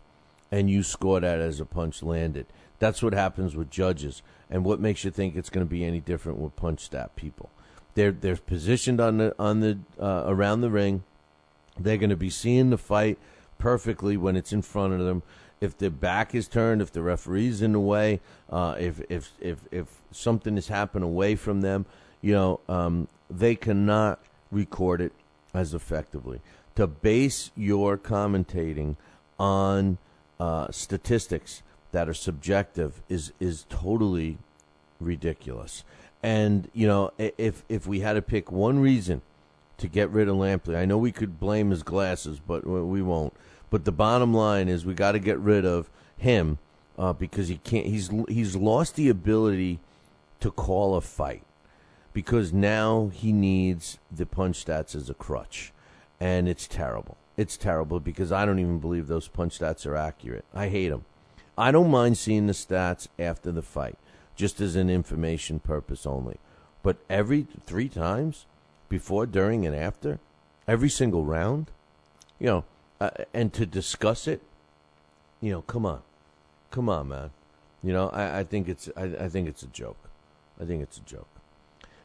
and you score that as a punch landed. That's what happens with judges, and what makes you think it's going to be any different with punch stat people? They're positioned on the around the ring. They're going to be seeing the fight perfectly when it's in front of them. If their back is turned, if the referee's in the way, if something has happened away from them, they cannot record it as effectively. To base your commentating on statistics that are subjective is totally ridiculous. And if we had to pick one reason to get rid of Lampley, I know we could blame his glasses, but we won't. But the bottom line is we got to get rid of him because he can't. He's lost the ability to call a fight because now he needs the punch stats as a crutch, and it's terrible. It's terrible because I don't even believe those punch stats are accurate. I hate them. I don't mind seeing the stats after the fight, just as an information purpose only. But every 3 times, before, during, and after, every single round, and to discuss it, come on, man. I think it's a joke. I think it's a joke.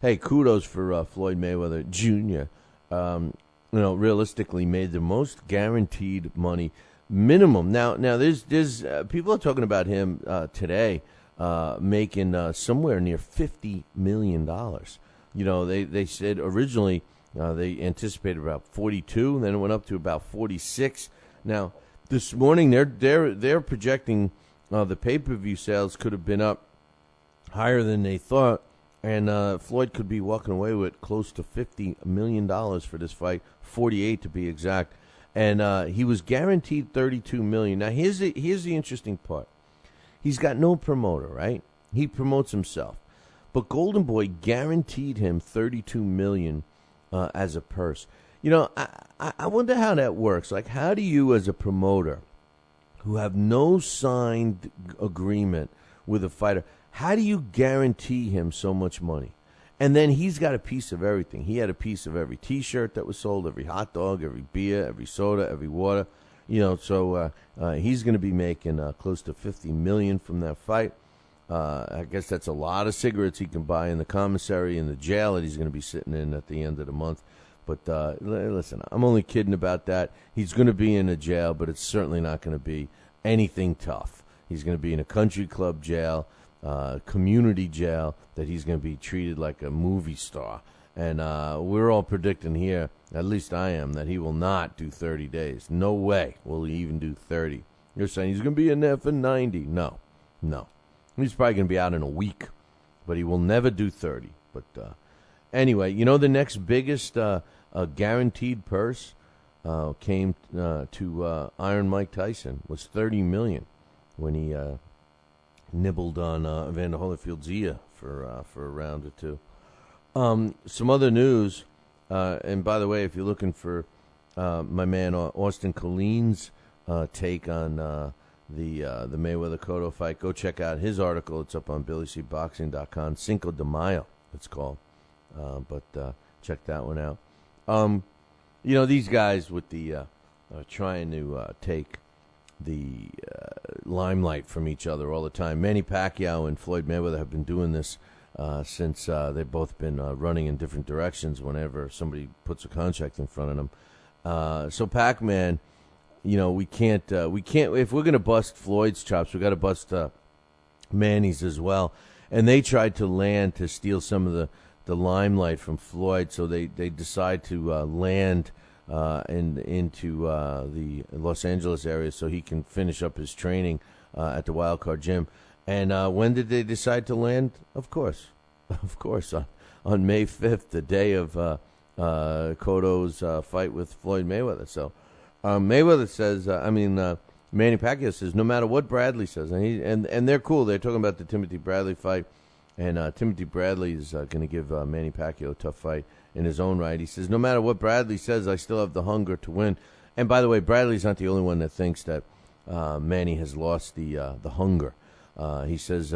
Hey, kudos for Floyd Mayweather Jr. Realistically made the most guaranteed money minimum. Now there's people are talking about him today making somewhere near $50 million. They said originally they anticipated about 42, and then it went up to about 46. Now this morning they're projecting the pay-per-view sales could have been up higher than they thought, and Floyd could be walking away with close to $50 million for this fight, 48 to be exact. And he was guaranteed $32 million. Now here's the interesting part. He's got no promoter, right? He promotes himself, but Golden Boy guaranteed him $32 million as a purse. I wonder how that works. Like, how do you, as a promoter, who have no signed agreement with a fighter, how do you guarantee him so much money? And then he's got a piece of everything. He had a piece of every T-shirt that was sold, every hot dog, every beer, every soda, every water. So he's going to be making close to $50 million from that fight. I guess that's a lot of cigarettes he can buy in the commissary in the jail that he's going to be sitting in at the end of the month. But listen, I'm only kidding about that. He's going to be in a jail, but it's certainly not going to be anything tough. He's going to be in a country club jail, community jail, that he's going to be treated like a movie star. And we're all predicting here, at least I am, that he will not do 30 days. No way will he even do 30. You're saying he's going to be in there for 90. No. He's probably going to be out in a week, but he will never do 30. But anyway, the next biggest guaranteed purse came to Iron Mike Tyson, was $30 million when he nibbled on Evander Holyfield's ear for a round or two. Some other news, and by the way, if you're looking for my man Austin Colleen's take on the Mayweather Cotto fight, go check out his article. It's up on BillyCBoxing.com. Cinco de Mayo, it's called. But check that one out. These guys with the trying to take the limelight from each other all the time. Manny Pacquiao and Floyd Mayweather have been doing this since they've both been running in different directions whenever somebody puts a contract in front of them. So Pac-Man, we can't if we're going to bust Floyd's chops, we got to bust Manny's as well. And they tried to land to steal some of the limelight from Floyd, so they decide to land into the Los Angeles area so he can finish up his training at the Wild Card Gym. And when did they decide to land? Of course, on May 5th, the day of Cotto's fight with Floyd Mayweather. So Mayweather says, Manny Pacquiao says, no matter what Bradley says, and they're cool. They're talking about the Timothy Bradley fight, and Timothy Bradley is going to give Manny Pacquiao a tough fight in his own right. He says, no matter what Bradley says, I still have the hunger to win. And by the way, Bradley's not the only one that thinks that Manny has lost the hunger. He says,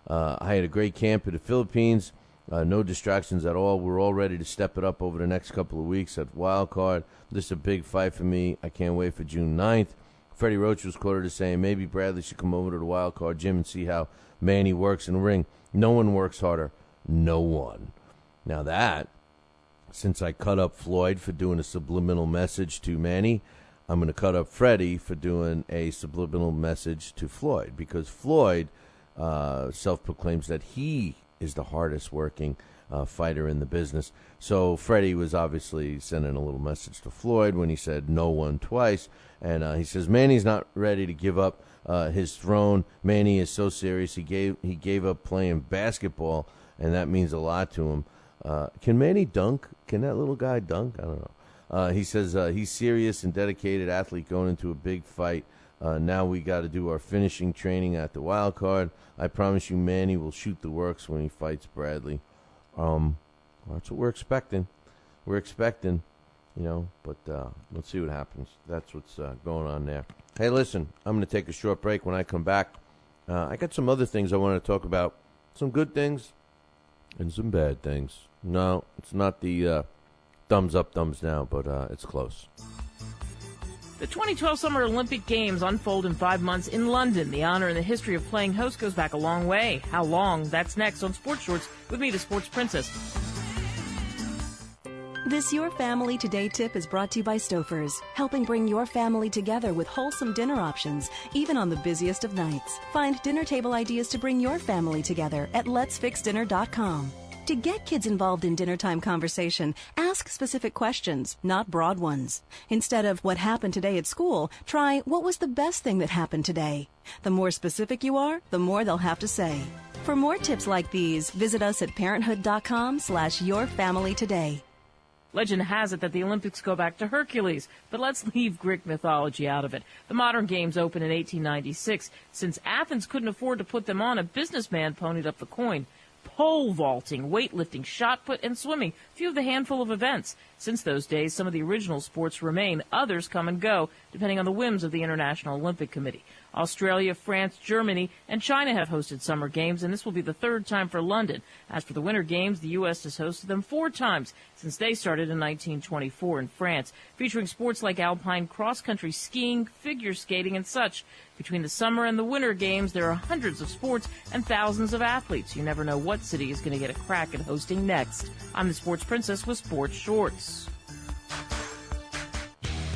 I had a great camp in the Philippines. No distractions at all. We're all ready to step it up over the next couple of weeks at Wild Card. This is a big fight for me. I can't wait for June 9th. Freddie Roach was quoted as saying, maybe Bradley should come over to the Wild Card gym and see how Manny works in the ring. No one works harder. No one. Now that, since I cut up Floyd for doing a subliminal message to Manny, I'm going to cut up Freddie for doing a subliminal message to Floyd, because Floyd self-proclaims that he is the hardest working fighter in the business. So Freddie was obviously sending a little message to Floyd when he said no one twice. And he says Manny's not ready to give up his throne. Manny is so serious. He gave up playing basketball, and that means a lot to him. Can Manny dunk? Can that little guy dunk? I don't know. He says he's serious and dedicated athlete going into a big fight. Now we got to do our finishing training at the Wild Card. I promise you Manny will shoot the works when he fights Bradley. That's what we're expecting. But let's see what happens. That's what's going on there. Hey, listen, I'm going to take a short break. When I come back, I got some other things I want to talk about. Some good things and some bad things. No, it's not the thumbs up, thumbs down, but it's close. The 2012 Summer Olympic Games unfold in 5 months in London. The honor and the history of playing host goes back a long way. How long? That's next on Sports Shorts with me, the Sports Princess. This Your Family Today tip is brought to you by Stouffer's, helping bring your family together with wholesome dinner options, even on the busiest of nights. Find dinner table ideas to bring your family together at letsfixdinner.com. To get kids involved in dinnertime conversation, ask specific questions, not broad ones. Instead of what happened today at school, try what was the best thing that happened today. The more specific you are, the more they'll have to say. For more tips like these, visit us at parenthood.com/yourfamilytoday. Legend has it that the Olympics go back to Hercules, but let's leave Greek mythology out of it. The modern games opened in 1896. Since Athens couldn't afford to put them on, a businessman ponied up the coin. Pole vaulting, weightlifting, shot put, and swimming, few of the handful of events. Since those days, some of the original sports remain. Others come and go, depending on the whims of the International Olympic Committee. Australia, France, Germany, and China have hosted summer games, and this will be the third time for London. As for the winter games, the U.S. has hosted them 4 times since they started in 1924 in France, featuring sports like alpine cross-country skiing, figure skating, and such. Between the summer and the winter games, there are hundreds of sports and thousands of athletes. You never know what city is going to get a crack at hosting next. I'm the Sports Princess with Sports Shorts.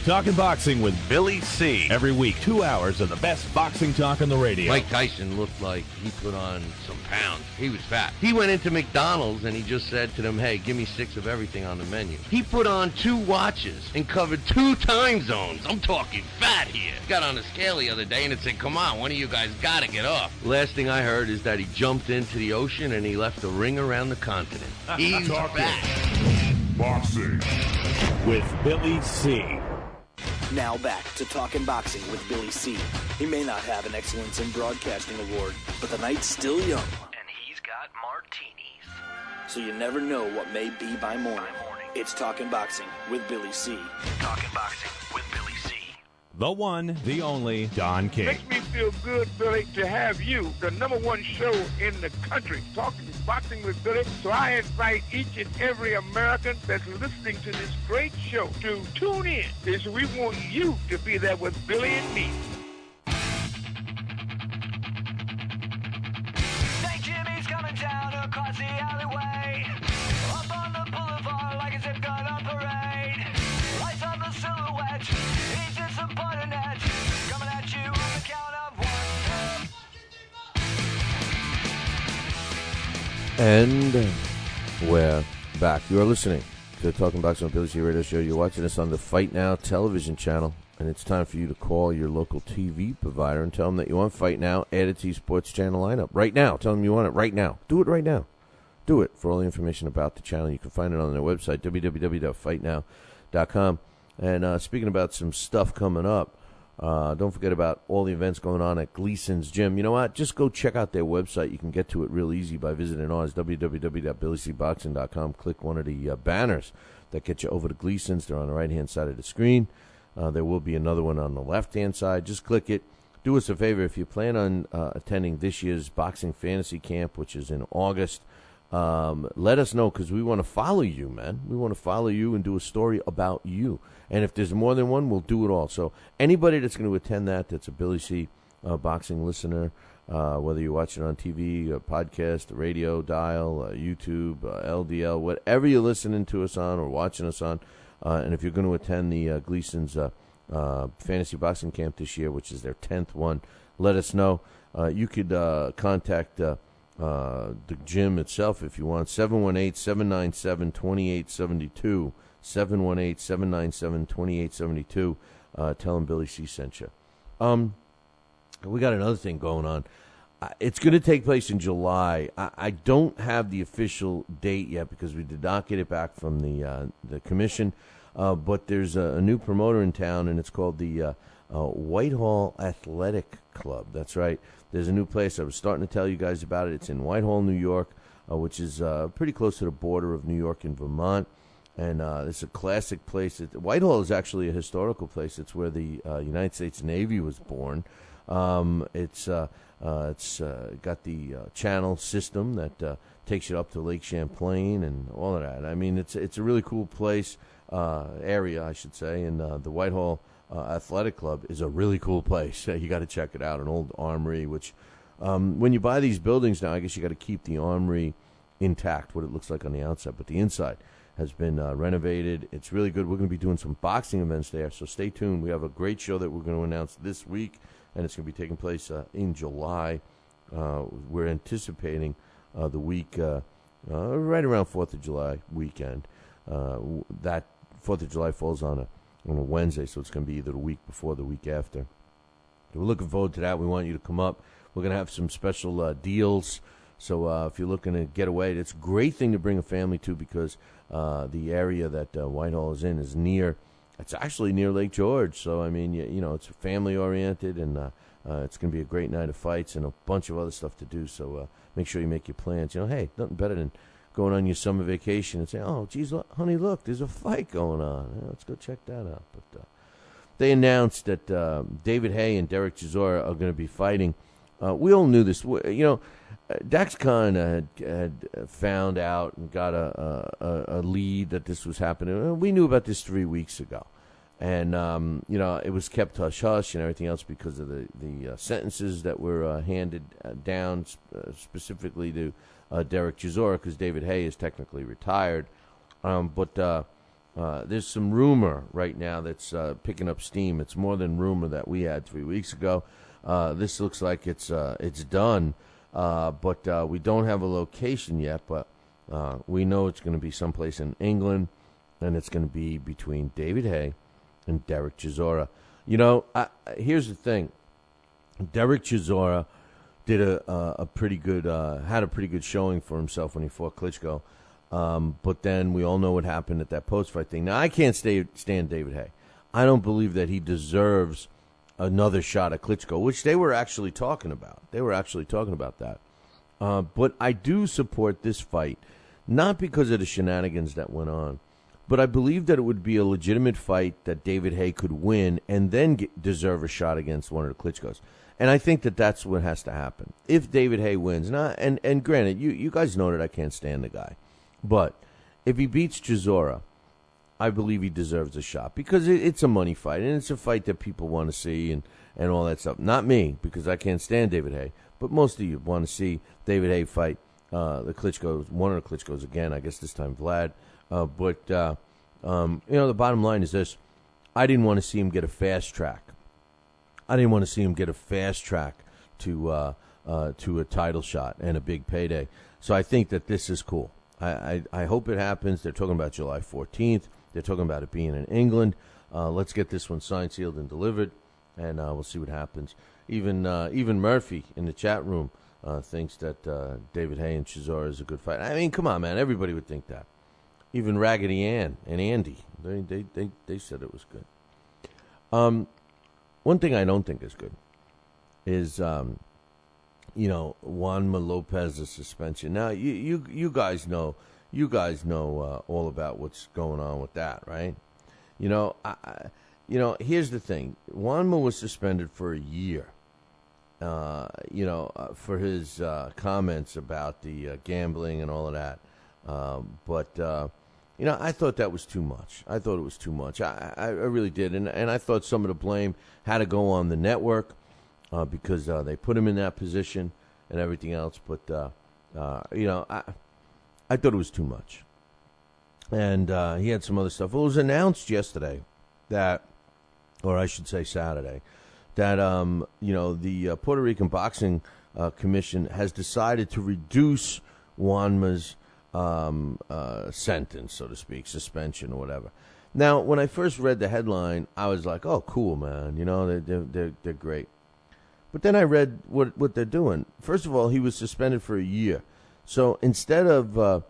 Talking Boxing with Billy C. Every week, 2 hours of the best boxing talk on the radio. Mike Tyson looked like he put on some pounds. He was fat. He went into McDonald's and he just said to them, hey, give me 6 of everything on the menu. He put on 2 watches and covered 2 time zones. I'm talking fat here. Got on a scale the other day and it said, come on, one of you guys got to get off. Last thing I heard is that he jumped into the ocean and he left a ring around the continent. He's fat. Boxing with Billy C. Now back to Talking Boxing with Billy C. He may not have an Excellence in Broadcasting award, but the night's still young. And he's got martinis. So you never know what may be by morning. It's Talking Boxing with Billy C. Talking Boxing with Billy C. The one, the only, Don King. Makes me feel good, Billy, to have you, the #1 show in the country, Talking Boxing with Billy. So I invite each and every American that's listening to this great show to tune in, because we want you to be there with Billy and me. St. Jimmy's coming down across the alleyway, up on the boulevard like a zip gun on parade. Lights on the silhouette, he's just a buttonette, coming at you on the count of 1. And we're back. You are listening to the Talking Boxing with Billy C radio show. You're watching us on the Fight Now television channel, and it's time for you to call your local TV provider and tell them that you want Fight Now added to your sports channel lineup right now. Tell them you want it right now. Do it right now. Do it. For all the information about the channel, you can find it on their website, www.fightnow.com. And speaking about some stuff coming up, don't forget about all the events going on at Gleason's Gym. You know what? Just go check out their website. You can get to it real easy by visiting ours, www.billycboxing.com. Click one of the banners that get you over to Gleason's. They're on the right-hand side of the screen. There will be another one on the left-hand side. Just click it. do us a favor. If you plan on attending this year's Boxing Fantasy Camp, which is in August, let us know, because we want to follow you, man. We want to follow you and do a story about you. And if there's more than one, we'll do it all. So anybody that's going to attend that's a Billy C. Boxing listener, whether you watch it on TV, a podcast, a radio dial, YouTube, LDL, whatever you're listening to us on or watching us on, and if you're going to attend the Gleason's Fantasy Boxing Camp this year, which is their 10th one, let us know. You could contact the gym itself if you want. 718-797-2872. 718-797-2872. Tell them Billy C sent you. We got another thing going on. It's going to take place in July. I don't have the official date yet because we did not get it back from the commission. But there's a new promoter in town, and it's called the Whitehall Athletic Club. That's right. There's a new place. I was starting to tell you guys about it. It's in Whitehall, New York, which is pretty close to the border of New York and Vermont. And it's a classic place. Whitehall is actually a historical place. It's where the United States Navy was born. It's got the channel system that takes you up to Lake Champlain and all of that. I mean, it's a really cool place, area, I should say. And the Whitehall Athletic Club is a really cool place. You got to check it out. An old armory, which when you buy these buildings now, I guess you got to keep the armory intact, what it looks like on the outside, but the inside has been renovated. It's really good. We're going to be doing some boxing events there, so stay tuned. We have a great show that we're going to announce this week, and it's going to be taking place in July. We're anticipating the week right around 4th of July weekend. That 4th of July falls on a Wednesday, so it's going to be either the week before or the week after. We're looking forward to that. We want you to come up. We're going to have some special deals. So if you're looking to get away, it's a great thing to bring a family to, because the area that Whitehall is in is near. It's actually near Lake George. So, I mean, you know, it's family-oriented, and it's going to be a great night of fights and a bunch of other stuff to do. So make sure you make your plans. You know, hey, nothing better than going on your summer vacation and saying, oh, geez, honey, look, there's a fight going on. Yeah, let's go check that out. But they announced that David Haye and Derek Chisora are going to be fighting. We all knew this. You know, Dax Khan had found out and got a lead that this was happening. We knew about this 3 weeks ago. And, you know, it was kept hush-hush and everything else because of the sentences that were handed down specifically to Derek Chisora, because David Haye is technically retired. But there's some rumor right now that's picking up steam. It's more than rumor that we had 3 weeks ago. This looks like it's done, but we don't have a location yet. But we know it's going to be someplace in England, and it's going to be between David Haye and Derek Chisora. You know, here's the thing: Derek Chisora did a pretty good had a pretty good showing for himself when he fought Klitschko. But then we all know what happened at that post-fight thing. Now, I can't stand David Haye. I don't believe that he deserves another shot at Klitschko, which they were actually talking about. They were actually talking about that. But I do support this fight, not because of the shenanigans that went on, but I believe that it would be a legitimate fight that David Haye could win and then deserve a shot against one of the Klitschkos. And I think that that's what has to happen. If David Haye wins, and granted, you guys know that I can't stand the guy, but if he beats Chisora, I believe he deserves a shot, because it's a money fight, and it's a fight that people want to see and all that stuff. Not me, because I can't stand David Haye, but most of you want to see David Haye fight the Klitschkos, one of the Klitschkos again, I guess this time Vlad. But you know, the bottom line is this: I didn't want to see him get a fast track. I didn't want to see him get a fast track to a title shot and a big payday. So I think that this is cool. I hope it happens. They're talking about July 14th. They're talking about it being in England. Let's get this one signed, sealed, and delivered, and we'll see what happens. Even Murphy in the chat room thinks that David Haye and Chisora is a good fight. I mean, come on, man. Everybody would think that. Even Raggedy Ann and Andy, they said it was good. One thing I don't think is good is, you know, Juanma Lopez's suspension. Now, you guys know all about what's going on with that, right? You know, here's the thing: Juanma was suspended for a year. for his comments about the gambling and all of that. I thought that was too much. I thought it was too much. I really did. And I thought some of the blame had to go on the network because they put him in that position and everything else. But, I thought it was too much. And he had some other stuff. It was announced yesterday that, or I should say Saturday, that, the Puerto Rican Boxing Commission has decided to reduce Juanma's sentence, so to speak, suspension or whatever. Now, when I first read the headline, I was like, "Oh, cool, man! They're great." But then I read what they're doing. First of all, he was suspended for a year, so instead of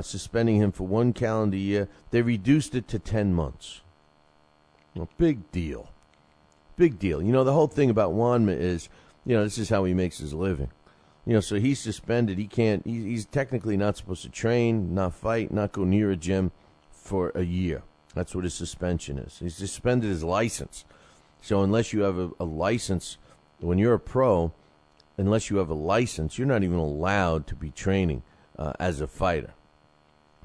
suspending him for 1 calendar year, they reduced it to 10 months. Well, big deal, big deal. The whole thing about Juanma is, this is how he makes his living. So he's suspended. He can't. He's technically not supposed to train, not fight, not go near a gym for a year. That's what his suspension is. He's suspended his license. So unless you have a license, when you're a pro, unless you have a license, you're not even allowed to be training as a fighter.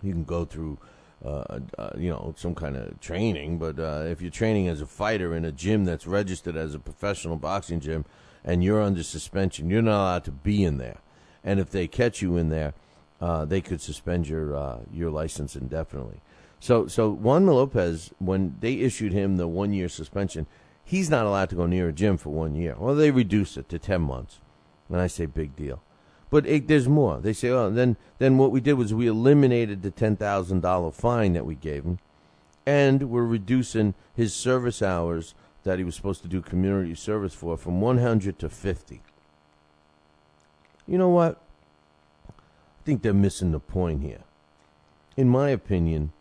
You can go through, some kind of training, but if you're training as a fighter in a gym that's registered as a professional boxing gym, and you're under suspension, you're not allowed to be in there. And if they catch you in there, they could suspend your license indefinitely. So Juanma Lopez, when they issued him the 1-year suspension, he's not allowed to go near a gym for 1 year. Well, they reduced it to 10 months. And I say big deal. But there's more. They say, then what we did was we eliminated the $10,000 fine that we gave him, and we're reducing his service hours that he was supposed to do community service for from 100 to 50. You know what? I think they're missing the point here. In my opinion,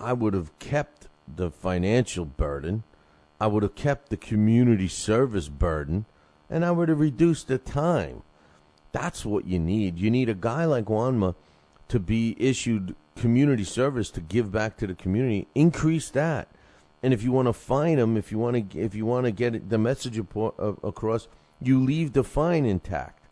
I would have kept the financial burden, I would have kept the community service burden, and I would have reduced the time. That's what you need. You need a guy like Juanma to be issued community service to give back to the community. Increase that. And if you want to fine him, if you want to get the message across, you leave the fine intact.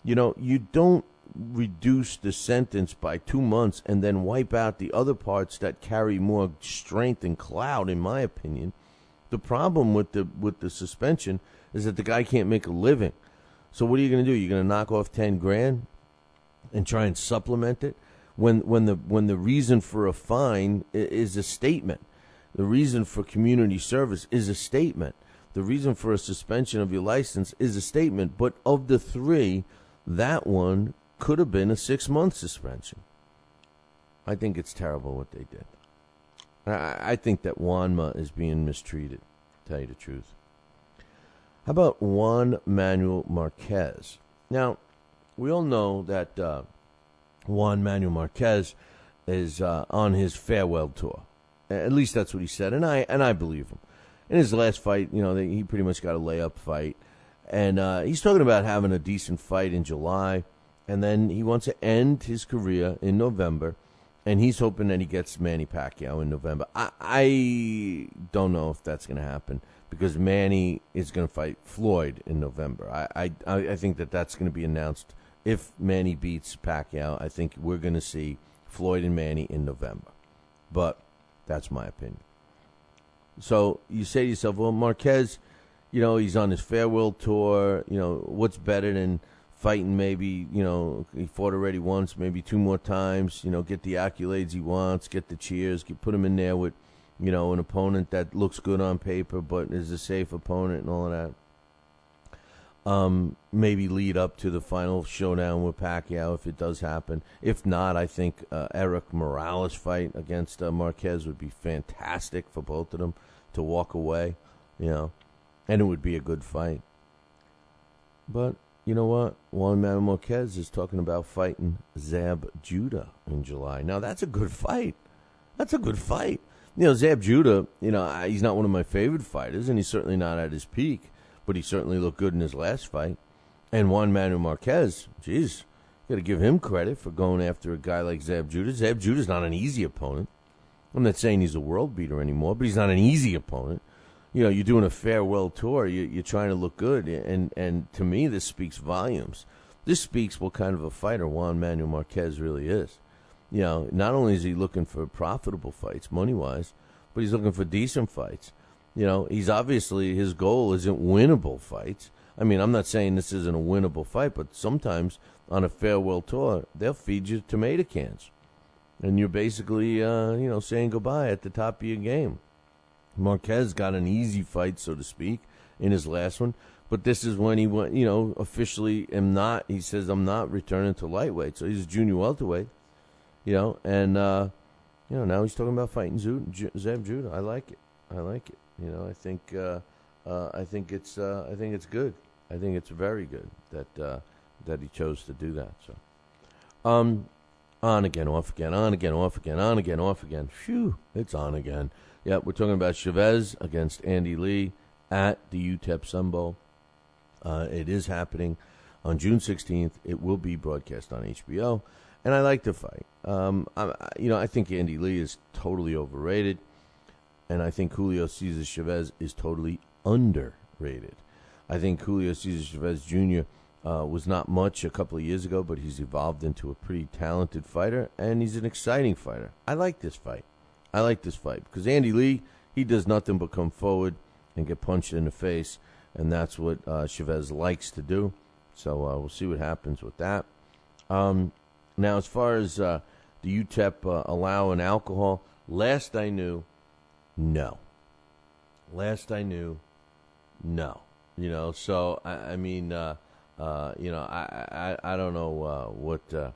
You don't reduce the sentence by 2 months and then wipe out the other parts that carry more strength and clout, in my opinion. The problem with the suspension is that the guy can't make a living. So what are you going to do? You're going to knock off $10,000 and try and supplement it when the reason for a fine is a statement. The reason for community service is a statement. The reason for a suspension of your license is a statement. But of the three, that one could have been a 6-month suspension. I think it's terrible what they did. I think that Juanma is being mistreated, to tell you the truth. How about Juan Manuel Marquez? Now, we all know that Juan Manuel Marquez is on his farewell tour. At least that's what he said, and I believe him. In his last fight, he pretty much got a layup fight, and he's talking about having a decent fight in July, and then he wants to end his career in November, and he's hoping that he gets Manny Pacquiao in November. I don't know if that's going to happen because Manny is going to fight Floyd in November. I think that's going to be announced. If Manny beats Pacquiao, I think we're going to see Floyd and Manny in November. But that's my opinion. So you say to yourself, well, Marquez, he's on his farewell tour. What's better than fighting maybe, he fought already once, maybe 2 more times, get the accolades he wants, get the cheers, put him in there with, an opponent that looks good on paper but is a safe opponent and all of that. Maybe lead up to the final showdown with Pacquiao if it does happen. If not, I think Eric Morales' fight against Marquez would be fantastic for both of them to walk away, and it would be a good fight. But you know what? Juan Manuel Marquez is talking about fighting Zab Judah in July. Now, that's a good fight. That's a good fight. Zab Judah, he's not one of my favorite fighters, and he's certainly not at his peak. But he certainly looked good in his last fight. And Juan Manuel Marquez, geez, got to give him credit for going after a guy like Zab Judah. Zab Judah's not an easy opponent. I'm not saying he's a world beater anymore, but he's not an easy opponent. you're doing a farewell tour. You're trying to look good, and to me, this speaks volumes. This speaks what kind of a fighter Juan Manuel Marquez really is. Not only is he looking for profitable fights, money-wise, but he's looking for decent fights. He's obviously, his goal isn't winnable fights. I mean, I'm not saying this isn't a winnable fight, but sometimes on a farewell tour, they'll feed you tomato cans. And you're basically, saying goodbye at the top of your game. Marquez got an easy fight, so to speak, in his last one. But this is when he went, officially he says, I'm not returning to lightweight. So he's a junior welterweight, and, now he's talking about fighting Zeb Judah. I like it. I think it's good. I think it's very good that he chose to do that. So, on again, off again, on again, off again, on again, off again. Phew, it's on again. Yeah, we're talking about Chavez against Andy Lee at the UTEP Sun Bowl. It is happening on June 16th. It will be broadcast on HBO, and I like the fight. I think Andy Lee is totally overrated, and I think Julio Cesar Chavez is totally underrated. I think Julio Cesar Chavez Jr. Was not much a couple of years ago, but he's evolved into a pretty talented fighter, and he's an exciting fighter. I like this fight. Because Andy Lee, he does nothing but come forward and get punched in the face, and that's what Chavez likes to do. So we'll see what happens with that. Now, as far as the UTEP allowing alcohol, last I knew, no. So, I mean, I don't know what the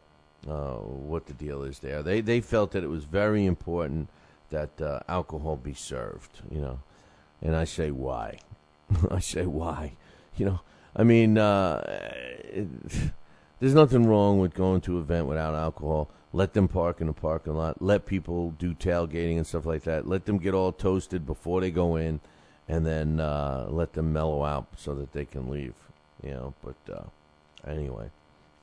deal is there. They felt that it was very important that alcohol be served, and I say why. I mean, there's nothing wrong with going to an event without alcohol. Let them park in the parking lot. Let people do tailgating and stuff like that. Let them get all toasted before they go in, and then let them mellow out so that they can leave. But anyway,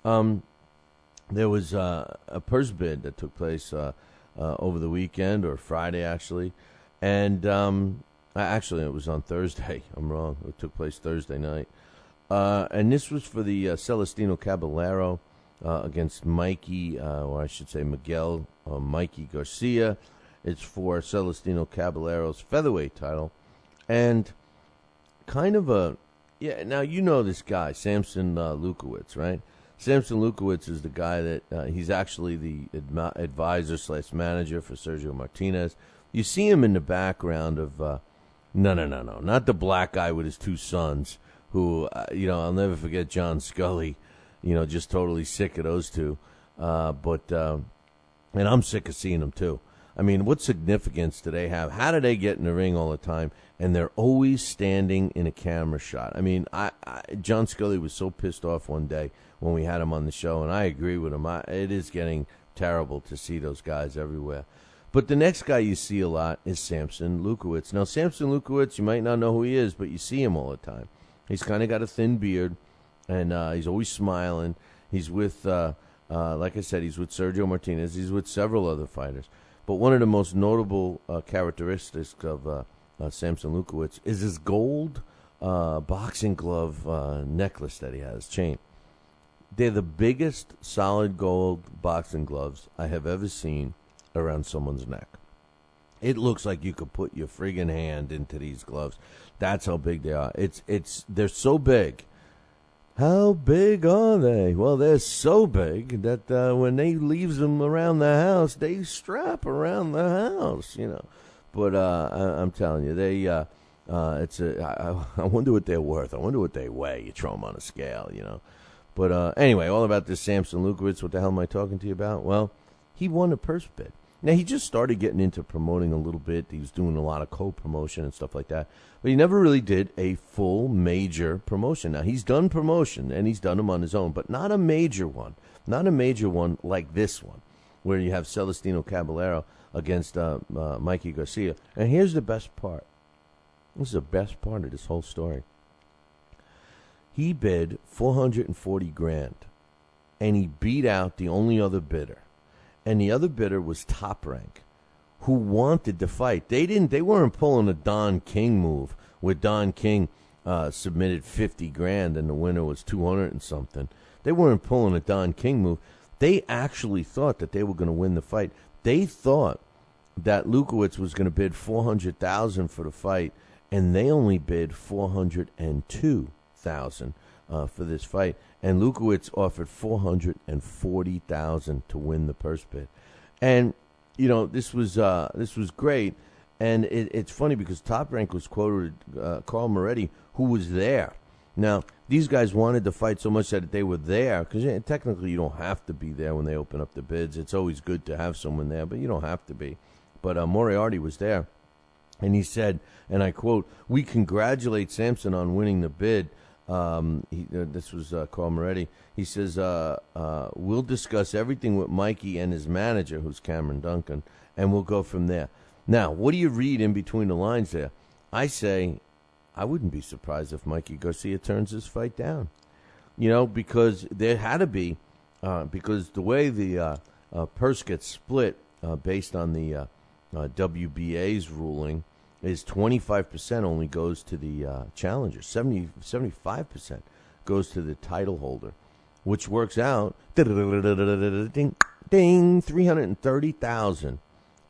there was a purse bid that took place over the weekend, or Friday actually, and actually it was on Thursday. I'm wrong. It took place Thursday night, and this was for the Celestino Caballero against Mikey, or I should say Miguel Mikey Garcia. It's for Celestino Caballero's featherweight title, and kind of a now you know this guy, Samson Lukowitz, right? Samson Lukowitz is the guy that he's actually the advisor / manager for Sergio Martinez. You see him in the background of no, not the black guy with his two sons, who I'll never forget John Scully, just totally sick of those two. But and I'm sick of seeing them too. I mean, what significance do they have? How do they get in the ring all the time? And they're always standing in a camera shot. I mean, John Scully was so pissed off one day when we had him on the show, and I agree with him. It is getting terrible to see those guys everywhere. But the next guy you see a lot is Samson Lukowitz. Now, Samson Lukowitz, you might not know who he is, but you see him all the time. He's kind of got a thin beard, and he's always smiling. He's with, like I said, he's with Sergio Martinez. He's with several other fighters. But one of the most notable characteristics of Samson Lukowitz is his gold boxing glove necklace that he has, chain. They're the biggest solid gold boxing gloves I have ever seen around someone's neck. It looks like you could put your friggin' hand into these gloves. That's how big they are. They're so big. How big are they? Well, they're so big that when they leaves them around the house, they strap around the house, But I'm telling you, they I wonder what they're worth. I wonder what they weigh. You throw them on a scale, But anyway, all about this Samson Lukowitz. What the hell am I talking to you about? Well, he won a purse bid. Now, he just started getting into promoting a little bit. He was doing a lot of co-promotion and stuff like that. But he never really did a full major promotion. Now, he's done promotion, and he's done them on his own, but not a major one. Not a major one like this one, where you have Celestino Caballero against Mikey Garcia. And here's the best part. This is the best part of this whole story. He bid $440,000, and he beat out the only other bidder. And the other bidder was Top Rank, who wanted to fight. They weren't pulling a Don King move where Don King submitted $50,000 and the winner was 200 and something. They weren't pulling a Don King move. They actually thought that they were going to win the fight. They thought that Lukowitz was going to bid $400,000 for the fight, and they only bid $402,000 for this fight. And Lukowitz offered $440,000 to win the purse bid. And this was great. And it's funny because Top Rank was quoted Carl Moretti, who was there. Now, these guys wanted to fight so much that they were there, because technically you don't have to be there when they open up the bids. It's always good to have someone there, but you don't have to be. But Moriarty was there, and he said, and I quote, "We congratulate Sampson on winning the bid." This was Carl Moretti. He says, "We'll discuss everything with Mikey and his manager, who's Cameron Duncan, and we'll go from there." Now, what do you read in between the lines there? I say, I wouldn't be surprised if Mikey Garcia turns this fight down. Because there had to be, because the way the purse gets split based on the WBA's ruling is 25% only goes to the challenger. 75% goes to the title holder, which works out, ding, 330,000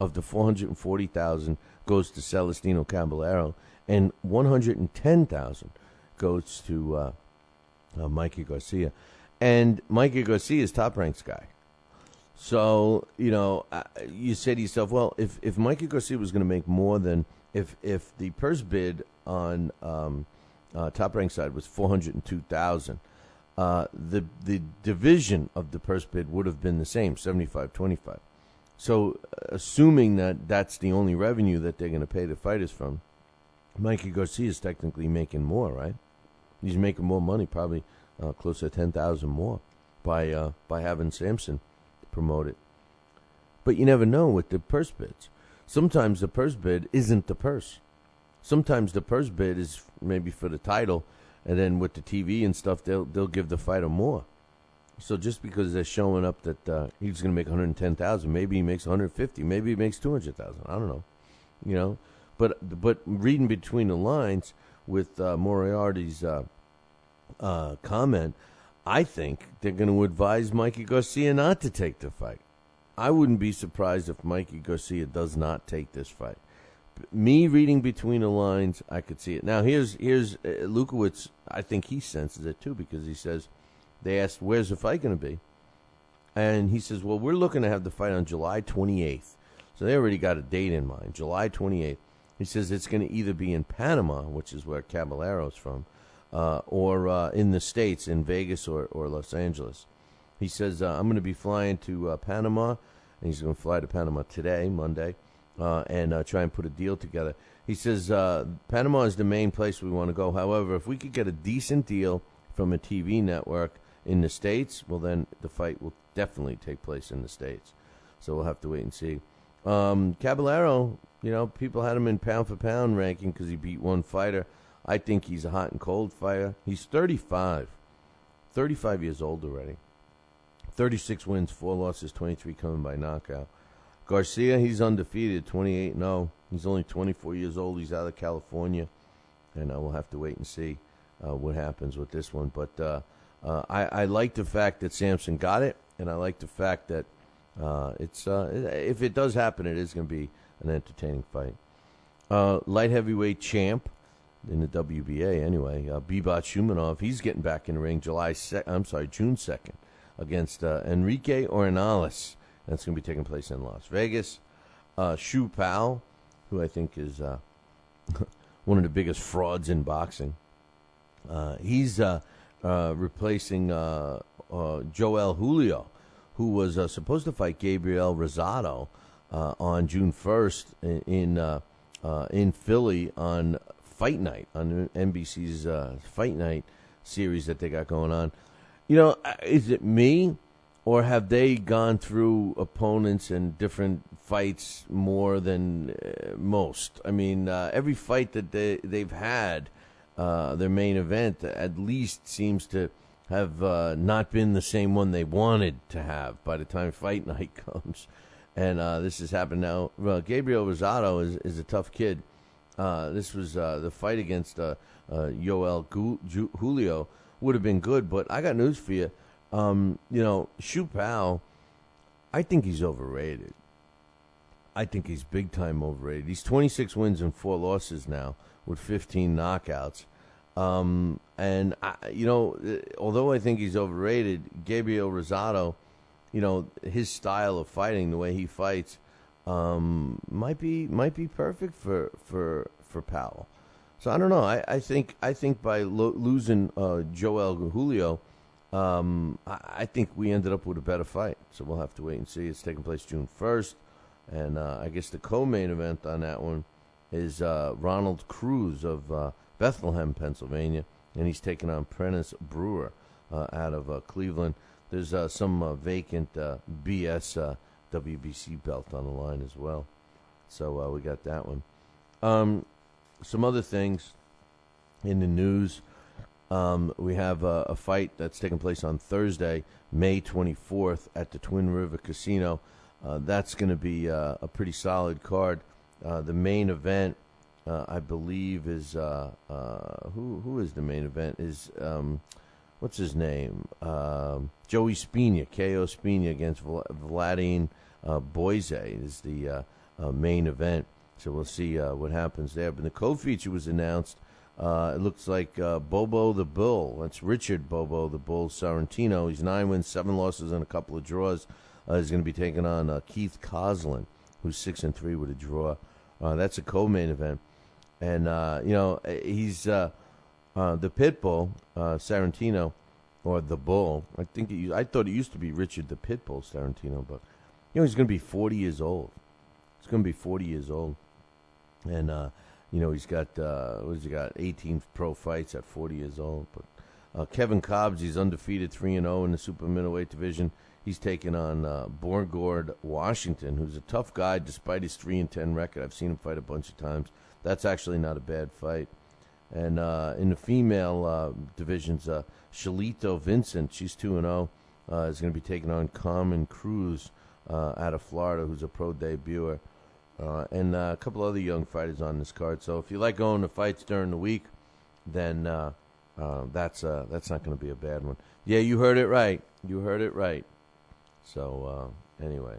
of the 440,000 goes to Celestino Caballero, and 110,000 goes to Mikey Garcia. And Mikey Garcia is Top Rank's guy. So, you say to yourself, well, if Mikey Garcia was going to make more than, if the purse bid on Top Rank side was 402,000, the division of the purse bid would have been the same, 75-25. So, assuming that that's the only revenue that they're going to pay the fighters from, Mikey Garcia is technically making more, right? He's making more money, probably close to 10,000 more by having Sampson promote it. But you never know with the purse bids. Sometimes the purse bid isn't the purse. Sometimes the purse bid is maybe for the title, and then with the TV and stuff, they'll give the fighter more. So just because they're showing up that he's going to make 110,000, maybe he makes 150, maybe he makes 200,000. I don't know, But reading between the lines with Moriarty's comment, I think they're going to advise Mikey Garcia not to take the fight. I wouldn't be surprised if Mikey Garcia does not take this fight. Me reading between the lines, I could see it. Now, here's Lukowitz. I think he senses it, too, because he says, they asked, where's the fight going to be? And he says, well, we're looking to have the fight on July 28th. So they already got a date in mind, July 28th. He says it's going to either be in Panama, which is where Caballero's from, or in the States, in Vegas or Los Angeles. He says, I'm going to be flying to Panama, and he's going to fly to Panama today, Monday, and try and put a deal together. He says, Panama is the main place we want to go. However, if we could get a decent deal from a TV network in the States, well, then the fight will definitely take place in the States. So we'll have to wait and see. Caballero, people had him in pound-for-pound ranking because he beat one fighter. I think he's a hot and cold fighter. He's 35 years old already. 36 wins, 4 losses, 23 coming by knockout. Garcia, he's undefeated, 28-0. He's only 24 years old. He's out of California, and we'll have to wait and see what happens with this one. But I like the fact that Sampson got it, and I like the fact that if it does happen, it is going to be an entertaining fight. Light heavyweight champ in the WBA anyway, Bebot Shumanov, he's getting back in the ring June 2nd against Enrique Ornelas. That's going to be taking place in Las Vegas. Shu Pao, who I think is one of the biggest frauds in boxing. He's replacing Joel Julio, who was supposed to fight Gabriel Rosado on June 1st in Philly on Fight Night, on NBC's Fight Night series that they got going on. Is it me, or have they gone through opponents and different fights more than most? I mean, every fight that they've had, their main event, at least seems to have not been the same one they wanted to have by the time Fight Night comes. And this has happened now. Gabriel Rosado is a tough kid. this was the fight against Yoel Julio would have been good, but I got news for you. Shu Pao, I think he's overrated. I think he's big time overrated. He's 26 wins and 4 losses now with 15 knockouts. And although I think he's overrated, Gabriel Rosado, his style of fighting, the way he fights, might be perfect for Powell. So I don't know. I think by losing Joel Julio, I think we ended up with a better fight. So we'll have to wait and see. It's taking place June 1st, and I guess the co-main event on that one is Ronald Cruz of Bethlehem, Pennsylvania, and he's taking on Prentice Brewer out of Cleveland. There's some vacant BS WBC belt on the line as well. So we got that one. Some other things in the news. We have a fight that's taking place on Thursday, May 24th at the Twin River Casino. That's going to be a pretty solid card. The main event, I believe, is who is the main event? Is what's his name? Joey Spina, KO Spina against Vladimir Boise is the main event. So we'll see what happens there. But the co-feature was announced. It looks like Bobo the Bull. That's Richard Bobo the Bull Sorrentino. He's 9 wins, 7 losses, and a couple of draws. He's going to be taking on Keith Coslin, who's 6-3 with a draw. That's a co-main event. And, he's the Pitbull, Sorrentino, or the Bull. I thought it used to be Richard the Pitbull Sorrentino, but, he's going to be 40 years old. He's going to be 40 years old. And, he's got, 18 pro fights at 40 years old. But Kevin Cobbs, he's undefeated 3-0 in the super middleweight division. He's taking on Borgord Washington, who's a tough guy despite his 3-10 record. I've seen him fight a bunch of times. That's actually not a bad fight. And in the female divisions, Shalito Vincent, she's 2-0, is going to be taking on Carmen Cruz out of Florida, who's a pro debuter. And a couple other young fighters on this card. So if you like going to fights during the week, then that's not going to be a bad one. Yeah, you heard it right. You heard it right. So anyway,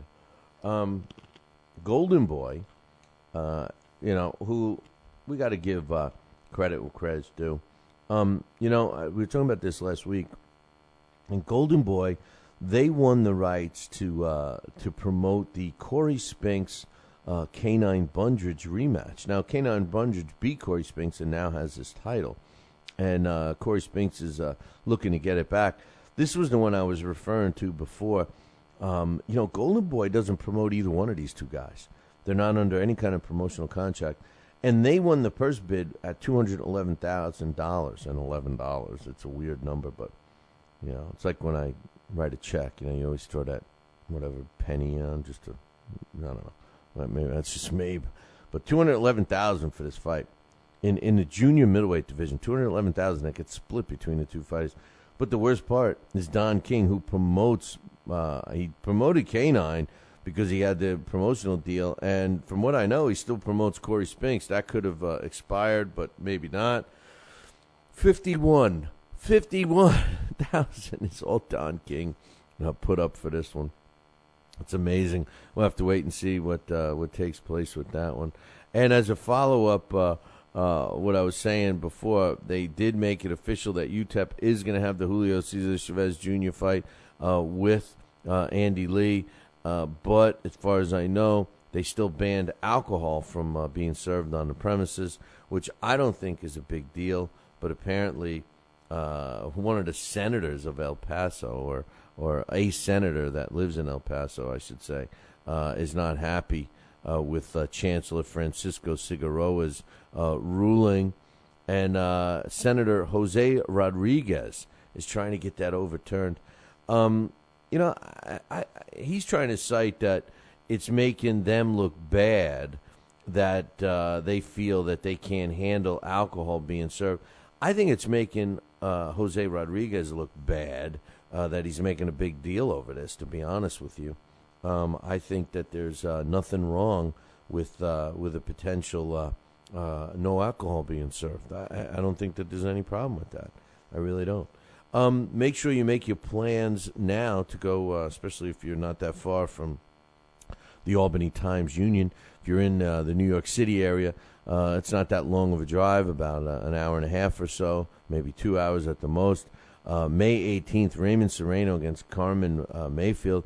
Golden Boy, who we got to give credit where credit's due. We were talking about this last week. And Golden Boy, they won the rights to promote the Corey Spinks K9 Bundridge rematch. Now, K9 Bundridge beat Corey Spinks and now has this title. And Corey Spinks is looking to get it back. This was the one I was referring to before. Golden Boy doesn't promote either one of these two guys. They're not under any kind of promotional contract. And they won the purse bid at $211,000 and $11. It's a weird number, but, it's like when I write a check. You always throw that whatever penny on just to, I don't know. Maybe that's just maybe. But $211,000 for this fight. In the junior middleweight division, $211,000 that gets split between the two fighters. But the worst part is Don King, who promotes, he promoted K9 because he had the promotional deal. And from what I know, he still promotes Corey Spinks. That could have expired, but maybe not. $51,000 is all Don King put up for this one. It's amazing. We'll have to wait and see what takes place with that one. And as a follow-up, what I was saying before, they did make it official that UTEP is going to have the Julio Cesar Chavez Jr. fight with Andy Lee. But as far as I know, they still banned alcohol from being served on the premises, which I don't think is a big deal. But apparently one of the senators of El Paso, or a senator that lives in El Paso, I should say, is not happy with Chancellor Francisco Figueroa's ruling. And Senator Jose Rodriguez is trying to get that overturned. He's trying to cite that it's making them look bad, that they feel that they can't handle alcohol being served. I think it's making Jose Rodriguez look bad, that he's making a big deal over this, to be honest with you. I think that there's nothing wrong with a potential no alcohol being served. I don't think that there's any problem with that. I really don't. Make sure you make your plans now to go, especially if you're not that far from the Albany Times-Union. If you're in the New York City area, it's not that long of a drive, about an hour and a half or so, maybe 2 hours at the most. May 18th, Raymond Serrano against Kareem Mayfield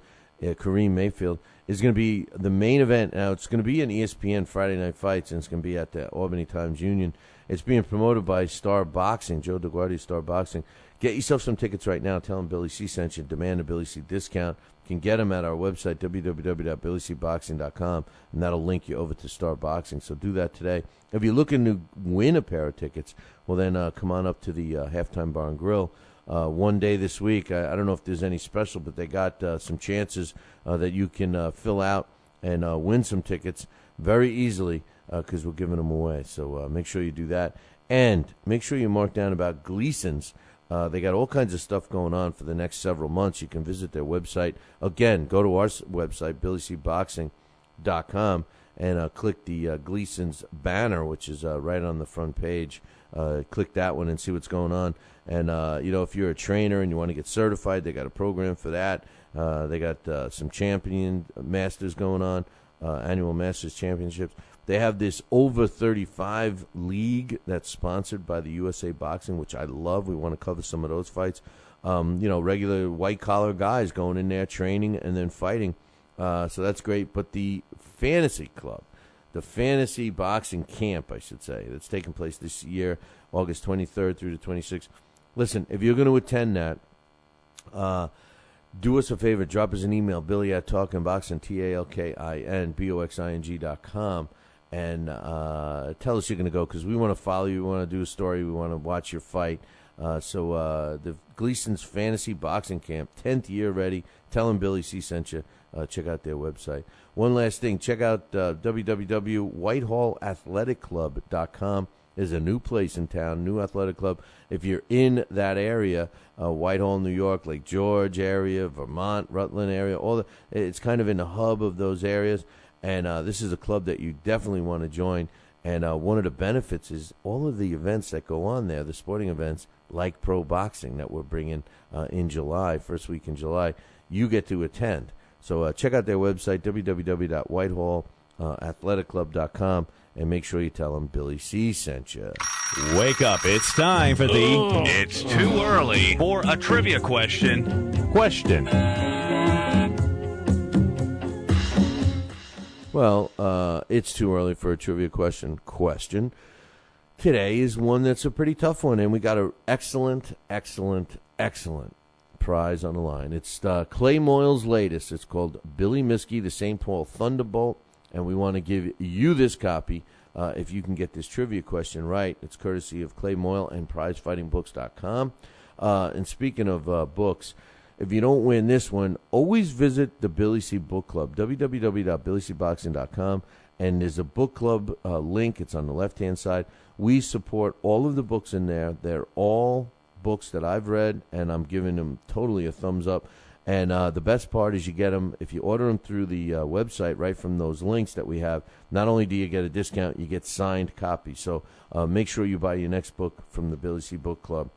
is going to be the main event. Now, it's going to be an ESPN Friday Night Fights, and it's going to be at the Albany Times-Union. It's being promoted by Star Boxing, Joe DeGuardi, Star Boxing. Get yourself some tickets right now. Tell them Billy C sent you. Demand a Billy C discount. You can get them at our website, www.billycboxing.com, and that'll link you over to Star Boxing. So do that today. If you're looking to win a pair of tickets, well, then come on up to the Halftime Bar and Grill. One day this week, I don't know if there's any special, but they got some chances that you can fill out and win some tickets very easily because we're giving them away. So make sure you do that. And make sure you mark down about Gleason's. They got all kinds of stuff going on for the next several months. You can visit their website. Again, go to our website, BillyCBoxing.com, and click the Gleason's banner, which is right on the front page. Click that one and see what's going on. And, if you're a trainer and you want to get certified, they got a program for that. They got some champion masters going on, annual masters championships. They have this over 35 league that's sponsored by the USA Boxing, which I love. We want to cover some of those fights. Regular white-collar guys going in there, training, and then fighting. So that's great. But the fantasy club, the fantasy boxing camp, I should say, that's taking place this year, August 23rd through the 26th. Listen, if you're going to attend that, do us a favor. Drop us an email, Billy@TalkinBoxing, TalkinBoxing.com, and tell us you're going to go because we want to follow you. We want to do a story. We want to watch your fight. So the Gleason's Fantasy Boxing Camp, 10th year ready. Tell them Billy C sent you. Check out their website. One last thing. Check out www.whitehallathletic.club.com. There's a new place in town, new athletic club. If you're in that area, Whitehall, New York, Lake George area, Vermont, Rutland area, it's kind of in the hub of those areas. And this is a club that you definitely want to join. And one of the benefits is all of the events that go on there, the sporting events, like pro boxing that we're bringing in July, first week in July, you get to attend. So check out their website, www.whitehallathletic.club.com, and make sure you tell them Billy C sent you. Wake up. It's time for It's too early for a trivia question. Well, it's too early for a trivia question. Today is one that's a pretty tough one, and we got an excellent prize on the line. It's Clay Moyle's latest. It's called Billy Miskey, the St. Paul Thunderbolt, and we want to give you this copy if you can get this trivia question right. It's courtesy of Clay Moyle and PrizeFightingBooks.com. And speaking of books, if you don't win this one, always visit the Billy C Book Club, www.billycboxing.com, and there's a book club link. It's on the left-hand side. We support all of the books in there. They're all books that I've read, and I'm giving them totally a thumbs up. And the best part is you get them, if you order them through the website, right from those links that we have, not only do you get a discount, you get signed copies. So make sure you buy your next book from the Billy C Book Club,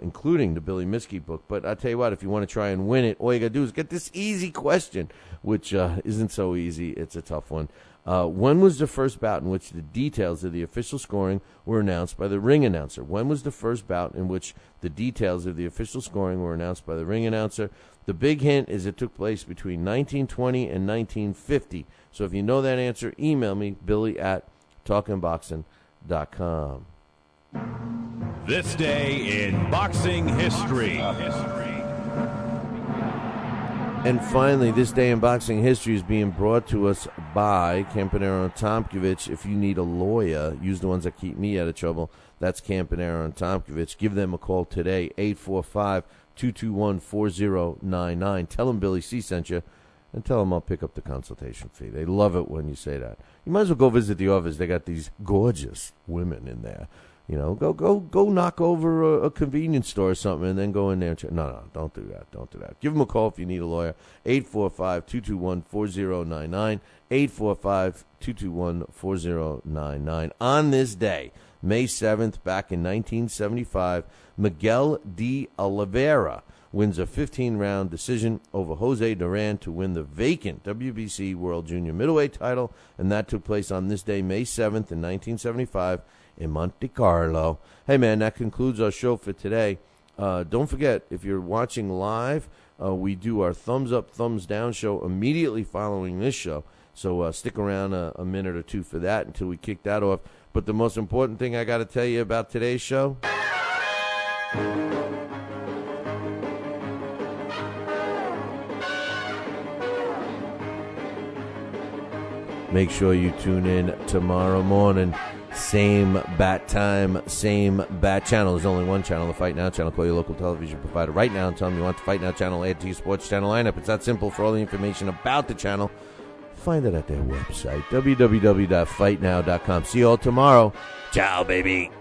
including the Billy Miskey book. But I'll tell you what, if you want to try and win it, all you got to do is get this easy question, which isn't so easy. It's a tough one. When was the first bout in which the details of the official scoring were announced by the ring announcer? When was the first bout in which the details of the official scoring were announced by the ring announcer? The big hint is it took place between 1920 and 1950. So if you know that answer, email me, Billy@TalkinBoxing.com. This day in boxing history. And finally, this day in boxing history is being brought to us by Campanero and Tomkovich. If you need a lawyer, use the ones that keep me out of trouble. That's Campanero and Tomkovich. Give them a call today, 845-221-4099. Tell them Billy C sent you, and tell them I'll pick up the consultation fee. They love it when you say that. You might as well go visit the office. They got these gorgeous women in there. You know, go knock over a convenience store or something and then go in there and no, don't do that. Don't do that. Give them a call if you need a lawyer. 845-221-4099. 845-221-4099. On this day, May 7th, back in 1975, Miguel de Oliveira wins a 15-round decision over Jose Duran to win the vacant WBC World Junior Middleweight title, and that took place on this day, May 7th in 1975, in Monte Carlo. Hey, man, that concludes our show for today. Don't forget, if you're watching live, we do our thumbs up, thumbs down show immediately following this show. So stick around a minute or two for that until we kick that off. But the most important thing I got to tell you about today's show, make sure you tune in tomorrow morning. Same bat time, same bat channel. There's only one channel, the Fight Now channel. Call your local television provider right now and tell them you want the Fight Now channel added to your sports channel lineup. It's that simple. For all the information about the channel, find it at their website, www.fightnow.com. See you all tomorrow. Ciao, baby.